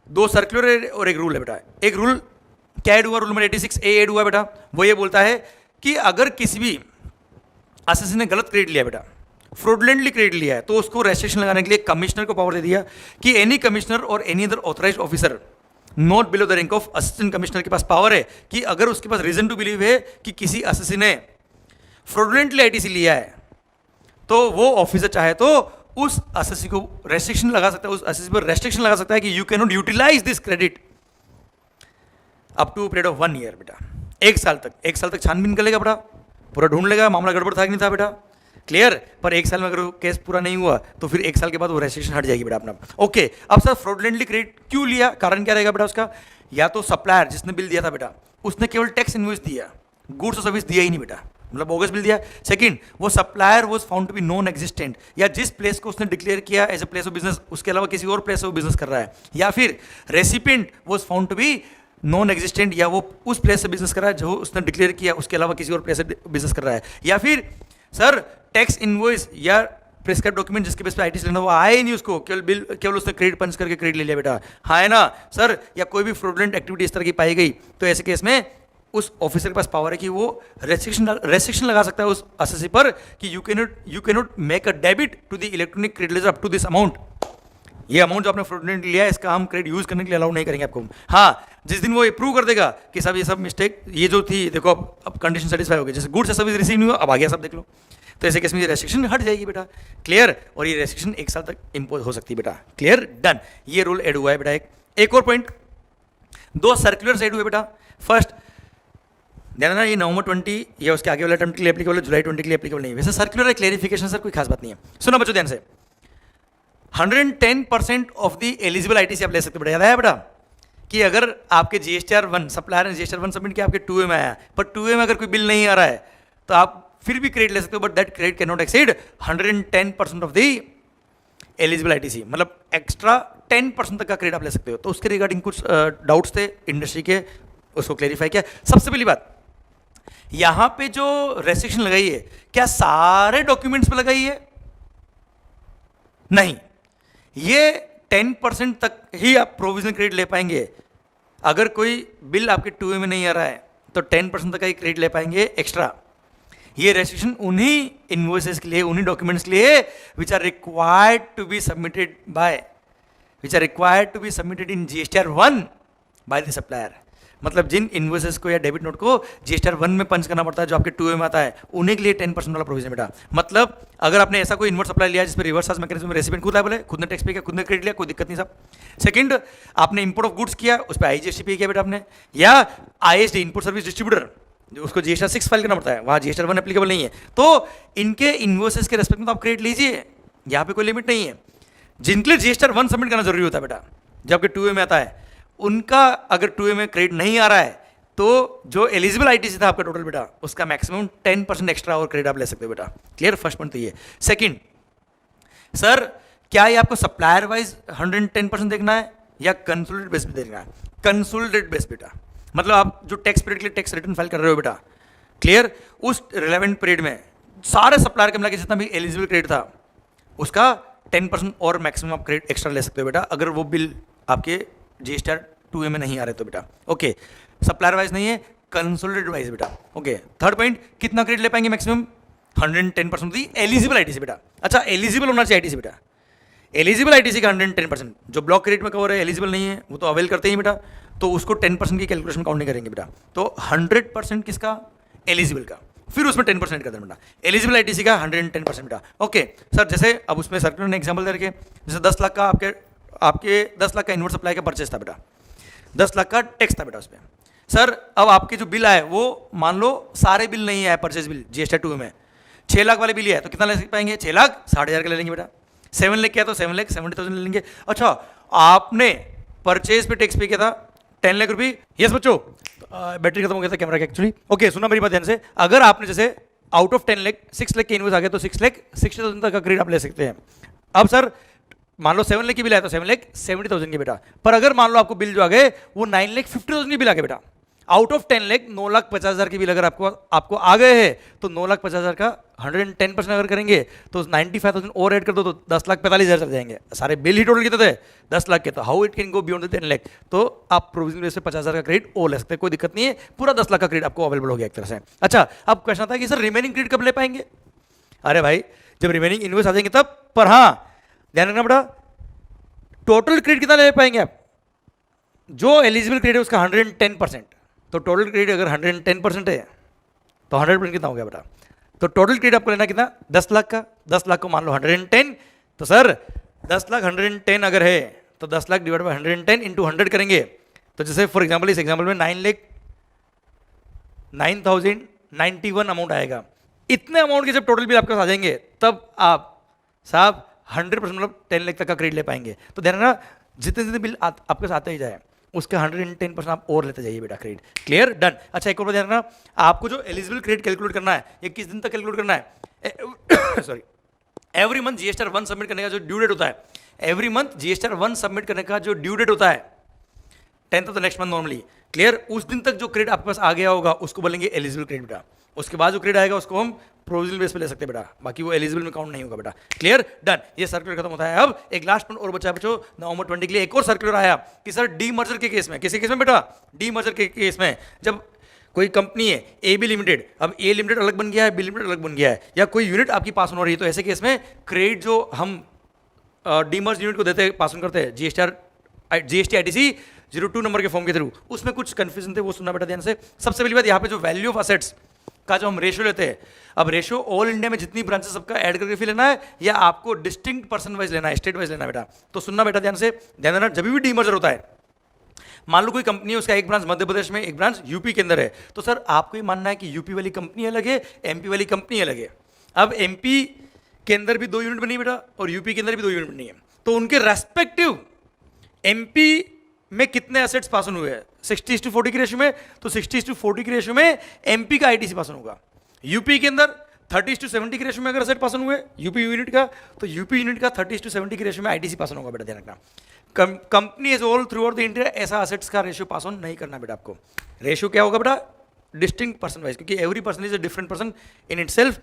2 सर्कुलर और एक रूल है बेटा। एक रूल क्या ऐड हुआ, रूल नंबर 86A ऐड हुआ बेटा, वो ये बोलता है कि अगर किसी भी असेसी ने गलत क्रेडिट लिया बेटा, फ्रॉडलेंटली क्रेडिट लिया है, तो उसको रेस्ट्रिक्शन लगाने के लिए कमिश्नर को पावर दे दिया कि एनी कमिश्नर और any other authorised officer not below the rank of assistant commissioner के पास पावर है कि अगर उसके पास रीजन टू बिलीव है कि किसी असेसी ने फ्रॉडलेंटली आईटीसी लिया है, तो वो ऑफिसर चाहे तो उस असेसी को रेस्ट्रिक्शन लगा सकता है, उस असेसी पर रेस्ट्रिक्शन लगा सकता है कि you can not utilise this credit up to period of 1 year बेटा। 1 साल तक छानबीन कर लेगा बेटा, पूरा ढूंढ लेगा मामला गड़बड़ था कि नहीं था बेटा, क्लियर। पर 1 साल में अगर केस पूरा नहीं हुआ तो फिर 1 साल के बाद वो रेस्ट्रिक्शन हट जाएगी बेटा अपना। ओके, अब सर फ्रॉडलेंटली क्रेडिट क्यों लिया, कारण क्या रहेगा बेटा उसका, या तो सप्लायर जिसने बिल दिया था बेटा, उसने केवल टैक्स इनवॉइस दिया, गुड्स और सर्विस दिया ही नहीं बेटा, मतलब बोगस बिल दिया। सेकंड, वो supplier was found to be non existent, या जिस प्लेस को उसने डिक्लेयर किया as a place of business, उसके अलावा किसी और प्लेस से वो बिजनेस कर रहा है, या फिर recipient was found to be non existent, या वो उस प्लेस से बिजनेस कर रहा है जो उसने डिक्लेयर किया, उसके अलावा किसी और प्लेस से बिजनेस कर रहा है, या फिर सर टैक्स इनवॉइस या प्रिस्क्राइब डॉक्यूमेंट जिसके बेस पे आईटीसी लेना, वो आया ही नहीं उसको, केवल उसने क्रेडिट पंच करके क्रेडिट ले लिया बेटा। हाँ है ना सर, या कोई भी फ्रॉडलेंट एक्टिविटी इस तरह की पाई गई, तो ऐसे केस में उस ऑफिसर के पास पावर है कि वो रेस्ट्रिक्शन लगा सकता है उस असेसी पर कि you can not make a debit to the electronic credit ledger up to this amount, ये अमाउंट जो आपने फ्रॉडलेंट लिया है इसका हम क्रेडिट यूज करने के लिए अलाउ नहीं करेंगे आपको। हाँ, जिस दिन वो प्रूव कर देगा कि सब ये सब मिस्टेक ये जो थी, देखो अब कंडीशन सेटिस्फाई हो गई, जैसे गुड्स सर्विस रिसीव नहीं हुआ, अब आ गया सब देख लो, तो ऐसे केस में ये रेस्ट्रिक्शन हट जाएगी बेटा, क्लियर। और ये रेस्ट्रिक्शन 1 साल तक इंपोज हो सकती है बेटा, क्लियर, डन। ये रूल ऐड हुआ है बेटा। एक और पॉइंट, 2 सर्कुलर्स ऐड हुए बेटा। फर्स्ट ध्यान ना, ये नवंबर 20 या उसके आगे वाला टर्म के लिए एप्लीकेबल है, जुलाई 20 के लिए एप्लीकेबल नहीं है। वैसे सर्कुलर है, क्लेरिफिकेशन सर, कोई खास बात नहीं है। सुनो बच्चों ध्यान से, 110% ऑफ द एलिजिबल आईटीसी आप ले सकते हो बेटा। याद आया बेटा कि अगर आपके GSTR 1 सप्लायर ने GSTR 1 सबमिट किया, आपके 2A में आया, पर 2A में अगर कोई बिल नहीं आ रहा है तो आप फिर भी क्रेडिट ले सकते हो, but that credit can not exceed 110% of the eligible ITC, मतलब एक्स्ट्रा 10% तक का क्रेडिट आप ले सकते हो। तो उसके रिगार्डिंग कुछ डाउट्स थे इंडस्ट्री के, उसको क्लेरिफाई किया। सबसे पहली बात, यहां पे जो रेस्ट्रिक्शन लगाई है, क्या सारे डॉक्यूमेंट्स पे लगाई है? नहीं, ये 10% तक ही आप प्रोविजनल क्रेडिट ले पाएंगे। अगर कोई बिल आपके 2A में नहीं आ रहा है तो 10% तक का ही क्रेडिट ले पाएंगे एक्स्ट्रा। ये रेस्ट्रिक्शन उन्हीं इनवॉइसेस के लिए, उन्हीं डॉक्यूमेंट्स के लिए which are required to be submitted in GSTR 1 by the supplier. मतलब जिन इनवॉइसेस को या डेबिट नोट को GSTR 1 में पंच करना पड़ता है, जो आपके 2A में आता है, उन्हीं के लिए 10% वाला प्रोविजन बेटा। मतलब अगर आपने ऐसा कोई इनवर्ट सप्लाई लिया जिस पर रिवर्स चार्ज मैकेनिज्म में रेसिपिएंट खुद लायबल है, खुद ने टैक्स पे किया, खुद ने क्रेडिट लिया, कोई दिक्कत नहीं साहब। सेकंड, आपने इंपोर्ट ऑफ गुड्स किया, उस पर IGST पे किया बेटा आपने, या ISD इनपुट सर्विस डिस्ट्रीब्यूटर, जो उसको GSTR 6 फाइल करना पड़ता है, वहाँ GSTR 1 एप्लीकेबल नहीं है। तो इनके इनवॉइसेस के रेस्पेक्ट में तो आप क्रेडिट लीजिए, यहाँ पे कोई लिमिट नहीं है। जिनके लिए GSTR 1 सबमिट करना जरूरी होता है बेटा, जब आपके 2A में आता है, उनका अगर 2A में क्रेडिट नहीं आ रहा है तो जो एलिजिबल आईटीसी था आपका टोटल बेटा, उसका मैक्सिमम 10% एक्स्ट्रा और क्रेडिट आप ले सकते हो बेटा, क्लियर। फर्स्ट पॉइंट तो ये। सेकंड, सर क्या ये आपको सप्लायर वाइज 110% देखना है या कंसोलिडेट बेस पे देखना है? कंसोलिडेट बेस बेटा, मतलब आप जो टैक्स पीरियड के लिए टैक्स रिटर्न फाइल कर रहे हो बेटा, क्लियर, उस रिलेवेंट पीरियड में सारे सप्लायर के मिला के जितना भी एलिजिबल क्रेडिट था उसका 10% और मैक्सिमम आप क्रेडिट एक्स्ट्रा ले सकते हो बेटा, अगर वो बिल आपके GSTR 2A में नहीं आ रहे तो बेटा। ओके, सप्लायर वाइज नहीं है, कंसोलिडेटेड वाइज बेटा। ओके, थर्ड पॉइंट, कितना क्रेडिट ले पाएंगे मैक्सिमम? 110% दी एलिजिबल आईटीसी बेटा। अच्छा, एलिजिबल होना चाहिए आईटीसी बेटा, एलिजिबल आईटीसी का 110%। जो ब्लॉक क्रेडिट में कवर है, एलिजिबल नहीं है, वो तो अवेल करते ही बेटा, तो उसको 10% की कैलकुलेशन काउंट नहीं करेंगे बेटा। तो 100% किसका? एलिजिबल का, फिर उसमें 10% कर देना बेटा। एलिजिबल आईटीसी का 110% बेटा। ओके सर, जैसे अब उसमें सर्कुलर ने एग्जाम्पल दे रखे, जैसे 10 लाख का आपके 10 लाख का इनवर्ट सप्लाई का परचेस था बेटा, 10 लाख का टैक्स था बेटा उसमें। सर अब आपके जो बिल आए वो मान लो सारे बिल नहीं आए, परचेज बिल GSTR 2 में 6 लाख वाले बिल है, तो कितना ले पाएंगे? 6 लाख 60,000 का ले लेंगे बेटा। 7 लाख किया तो 7 लाख 70,000 ले लेंगे। अच्छा, आपने परचेज पे टैक्स पे किया था 10 लाख रुपये। यस बच्चों, बैटरी खत्म हो गया था कैमरा का एक्चुअली। ओके, सुना मेरी बात ध्यान से, अगर आपने जैसे आउट ऑफ 10 लाख 6 लाख के इनवॉइस आ गया तो 6 लाख 60,000 तक का क्रेडिट आप ले सकते हैं। अब सर मान लो 7 लाख की बिल आया तो 7 लाख 70,000 की बेटा, पर अगर मान लो आपको बिल जो आ गए वो 9 लाख 50,000 की बिल आ गए बेटा, आउट ऑफ 10 लाख 9,50,000 की बिल अगर आपको आ गए हैं तो 9,50,000 का 110% अगर करेंगे तो 95,000 और ऐड कर दो तो 10,45,000 चल जाएंगे। सारे बिल ही टोटल कितने थे? 10 लाख के, तो how it can go beyond the 10 lakh? तो आप प्रोविजन बेस पे 50,000 का क्रेडिट और ले सकते हैं, कोई दिक्कत नहीं है, पूरा 10 लाख का क्रेडिट आपको अवेलेबल हो गया एक तरह से। अच्छा, अब क्वेश्चन आता है कि सर रिमेनिंग क्रेडिट कब ले पाएंगे? अरे भाई, जब रिमेनिंग इनवॉइस आ जाएंगे तब। पर हाँ, ध्यान रखना बेटा, टोटल क्रेडिट कितना ले पाएंगे आप? जो एलिजिबल क्रेडिट है उसका 110%, तो टोटल क्रेडिट अगर 110% है तो 100% कितना हो गया बेटा? तो टोटल क्रेडिट आपको लेना कितना? 10 लाख का। 10 लाख को मान लो 110, तो सर 10 लाख 110 अगर है तो 10 लाख डिवाइड बाई 110 इंटू 100 करेंगे, तो जैसे फॉर एग्जाम्पल इस एग्जाम्पल में 9,09,091 अमाउंट आएगा। इतने अमाउंट के जब टोटल बिल आपके पास आ जाएंगे तब आप साहब 100% मतलब 10 लाख तक का क्रेडिट ले पाएंगे। तो ध्यान रखना, जितने जितने बिल आपके साथ आते ही जाए उसका 110% आप और लेते जाइए बेटा क्रेडिट। क्लियर? डन। अच्छा, एक और बात ध्यान रखना, आपको जो एलिजिबल क्रेडिट कैलकुलेट करना है ये किस दिन तक कैलकुलेट करना है? Sorry, every month GSTR 1 submit करने का जो ड्यू डेट होता है, एवरी मंथ GSTR 1 सबमिट करने का जो ड्यू डेट होता है 10th of the next month normally. Clear? उस दिन तक जो क्रेडिट आपके पास आ गया होगा उसको बोलेंगे एलिजिबल क्रेडिट बेटा। उसके बाद जो क्रेडिट आएगा उसको हम प्रोविजनल बेस पे ले सकते हैं बेटा, बाकी वो एलिजिबल में काउंट नहीं होगा बेटा। क्लियर? डन। ये सर्कुलर खत्म होता है। अब एक लास्ट पॉइंट और बचा बच्चों, नवंबर 20 के लिए एक और सर्कुलर आया कि सर डीमर्जर के केस में, किसी केस में बेटा? डीमर्जर के केस में जब कोई कंपनी है AB लिमिटेड, अब A लिमिटेड अलग बन गया है, B लिमिटेड अलग बन गया है, या कोई यूनिट आपकी पास ऑन हो रही है, तो ऐसे केस में क्रेडिट जो हम डीमर्ज यूनिट को देते हैं, पास ऑन करते हैं GST ITC 02 नंबर के फॉर्म के थ्रू, उसमें कुछ कंफ्यूजन थे, वो सुनना बेटा ध्यान से। सबसे पहली बात, यहाँ पे जो वैल्यू ऑफ असेट्स का जो हम रेशियो लेते हैं, अब रेशियो ऑल इंडिया में जितनी ब्रांचेस सबका ऐड करके फिर लेना है या आपको डिस्टिंक्ट पर्सन वाइज लेना है, स्टेट वाइज लेना है बेटा? तो सुनना बेटा ध्यान से, ध्यान देना, जब भी डीमर्जर होता है, मान लो कोई कंपनी है, उसका एक ब्रांच मध्य प्रदेश में, एक ब्रांच यूपी के अंदर है, तो सर आपको ये मानना है कि यूपी वाली कंपनी अलग है, MP वाली कंपनी अलग है। अब MP के अंदर भी 2 यूनिट बनी बेटा और यूपी के अंदर भी 2 यूनिट बनी है, तो उनके रेस्पेक्टिव MP में कितने एसेट्स पास ऑन हुए हैं? 60:40 की रेशियो में, तो 60:40 की रेशियो में MP का ITC पास ऑन होगा। यूपी के अंदर 30:70 की रेशियो में अगर एसेट पास ऑन हुए यूपी यूनिट का, तो यूपी यूनिट का 30:70 की रेशियो में ITC पास ऑन होगा बेटा, ध्यान रखना। Company is all through out the India ऐसा असेट्स का रेशियो पास ऑन नहीं करना बेटा आपको। रेशियो क्या होगा बेटा? डिस्टिंक्ट पर्सन वाइज, क्योंकि every person is a different person in itself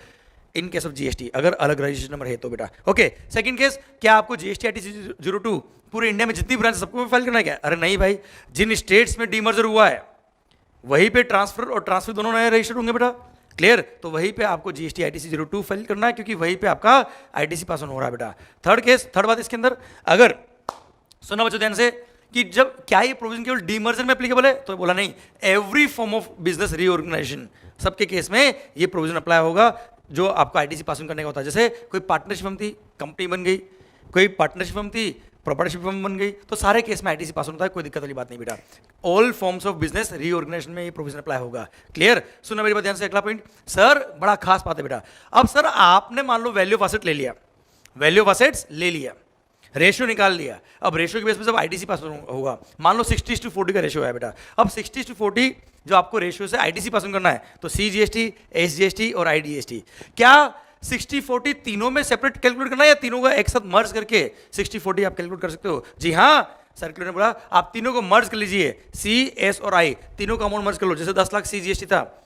in case of GST, अगर अलग रजिस्ट्रेशन नंबर है तो बेटा। ओके, सेकंड केस, क्या आपको GST ITC 02 पूरे इंडिया में जितनी ब्रांच सबको फाइल करना है क्या? अरे नहीं भाई, जिन स्टेट्स में डीमर्जर हुआ है वहीं पे ट्रांसफर और ट्रांसफर दोनों नए रजिस्टर्ड होंगे बेटा। क्लियर? तो वहीं पे आपको GST ITC 02 फाइल करना है, क्योंकि वहीं पे आपका ITC पास ऑन हो रहा है बेटा। थर्ड केस, थर्ड बात इसके अंदर, अगर सुना बच्चों ध्यान से, कि जब क्या ये प्रोविजन केवल डीमर्जर में एप्लीकेबल है? तो बोला नहीं, every form of business reorganisation सबके केस में ये प्रोविजन अप्लाई होगा जो आपको ITC पास ऑन करने का होता है। जैसे कोई पार्टनरशिप फर्म थी, कंपनी बन गई, कोई पार्टनरशिप फर्म थी, प्रॉपर्टीशिप फर्म बन गई, तो सारे केस में ITC पास ऑन होता है, कोई दिक्कत वाली बात नहीं बेटा। All forms of business reorganisation में ये प्रोविजन अप्लाई होगा। क्लियर? सुना मेरी बात ध्यान से। अगला पॉइंट सर, बड़ा खास बात है बेटा। अब सर आपने मान लो वैल्यू ऑफ एसेट ले लिया, वैल्यू ऑफ एसेट्स ले लिया, रेशियो निकाल लिया, अब रेशियो के बेस पे जब ITC पास होगा, मान लो 60:40 का रेशियो है बेटा। अब 60:40 जो आपको रेशियो से ITC पास करना है, तो CGST, SGST और IDST, क्या 60-40 तीनों में सेपरेट कैलकुलेट करना है या तीनों का एक साथ मर्ज करके 60-40 आप कैलकुलेट कर सकते हो? जी हाँ, सर्कुलर ने बोला आप तीनों को मर्ज कर लीजिए, C, S और I तीनों का अमाउंट मर्ज कर लो। जैसे 10 लाख CGST था,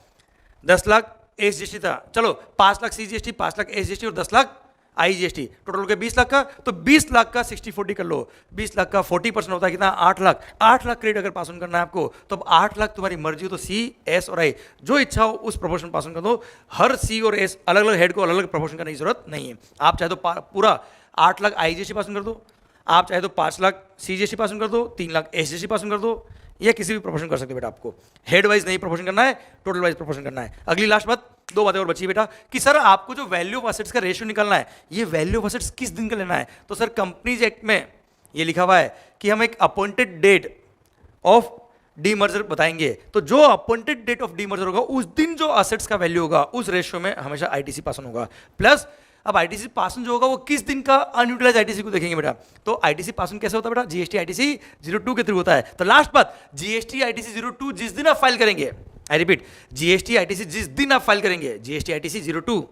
10 लाख एसजीएसटी था, चलो 5 लाख सीजीएसटी, 5 लाख एसजीएसटी और 10 लाख आईजीएसटी, टोटल हो गया 20 लाख का। तो 20 लाख का 60-40 कर लो, 20 लाख का 40% होता है कितना, 8 लाख। 8 लाख क्रेडिट अगर पास ऑन करना है आपको, तो अब 8 लाख तुम्हारी मर्जी हो तो सी, एस और आई जो इच्छा हो उस प्रपोर्शन पास ऑन कर दो। हर सी और एस अलग अलग हेड को अलग अलग प्रपोर्शन करने की जरूरत नहीं है। आप चाहे तो पूरा 8 लाख आईजीएसटी पास ऑन कर दो, आप चाहे तो 5 लाख सीजीएसटी पास ऑन कर दो, 3 लाख एसजीएसटी पास ऑन कर दो, या किसी भी प्रपोर्शन कर सकते हो बेटा। आपको हेड वाइज नहीं प्रपोर्शन करना है, टोटल वाइज प्रपोर्शन करना है। अगली लास्ट बात, 2 बातें और बची बेटा कि सर आपको जो वैल्यू ऑफ असेट्स का रेशियो निकालना है, ये वैल्यू ऑफ असेट्स किस दिन का लेना है। तो सर कंपनीज एक्ट में ये लिखा हुआ है कि हम एक अपॉइंटेड डेट ऑफ डीमर्जर बताएंगे। तो जो अपॉइंटेड डेट ऑफ डीमर्जर होगा उस दिन जो असेट्स का वैल्यू होगा उस रेशियो में हमेशा आईटीसी पास ऑन होगा। प्लस अब आईटीसी पास ऑन जो होगा वो किस दिन का अनयूटिलाइज आईटीसी को देखेंगे बेटा। तो आईटीसी पास ऑन कैसे होता है बेटा, जीएसटी आईटीसी 02 के थ्रू होता है। तो लास्ट बात, जीएसटी आईटीसी 02 जिस दिन आप फाइल करेंगे, आई रिपीट, जीएसटी आईटीसी जिस दिन आप फाइल करेंगे, जीएसटी आईटीसी 02,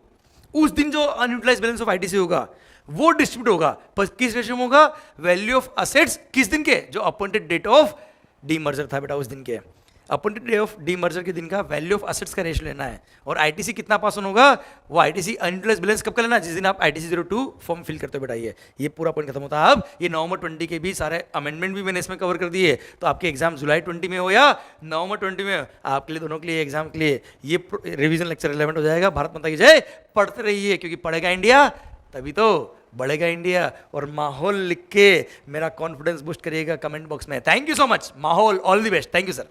उस दिन जो अनयूटिलाइज बैलेंस ऑफ आईटीसी होगा वो डिस्ट्रीब्यूट होगा, पर किस रेशियो में होगा, वैल्यू ऑफ असेट्स किस दिन के, जो अपॉइंटेड डेट ऑफ डीमर्जर था बेटा उस दिन के। अपॉइंटेड डे ऑफ डीमर्जर के दिन का वैल्यू ऑफ असेट्स का रेशियो लेना है। और आईटीसी कितना पास ऑन होगा, वो आईटीसी अनयूटिलाइज बैलेंस कब का लेना है, जिस दिन आप आईटीसी 02 फॉर्म फिल करते हो बेटा। ये पूरा पॉइंट खत्म होता है। अब ये नवंबर 20 के भी सारे अमेंडमेंट भी मैंने इसमें कवर कर दिए। तो आपके एग्जाम जुलाई 20 में हो या नवंबर 20 में, आपके लिए दोनों के लिए एग्जाम के लिए ये रिविजन लेक्चर रिलेवेंट हो जाएगा। भारत माता की जय। पढ़ते रहिए, क्योंकि पढ़ेगा इंडिया तभी तो बढ़ेगा इंडिया। और माहौल लिख के मेरा कॉन्फिडेंस बूस्ट करिएगा कमेंट बॉक्स में। Thank you so much. माहौल, all the best. Thank you sir.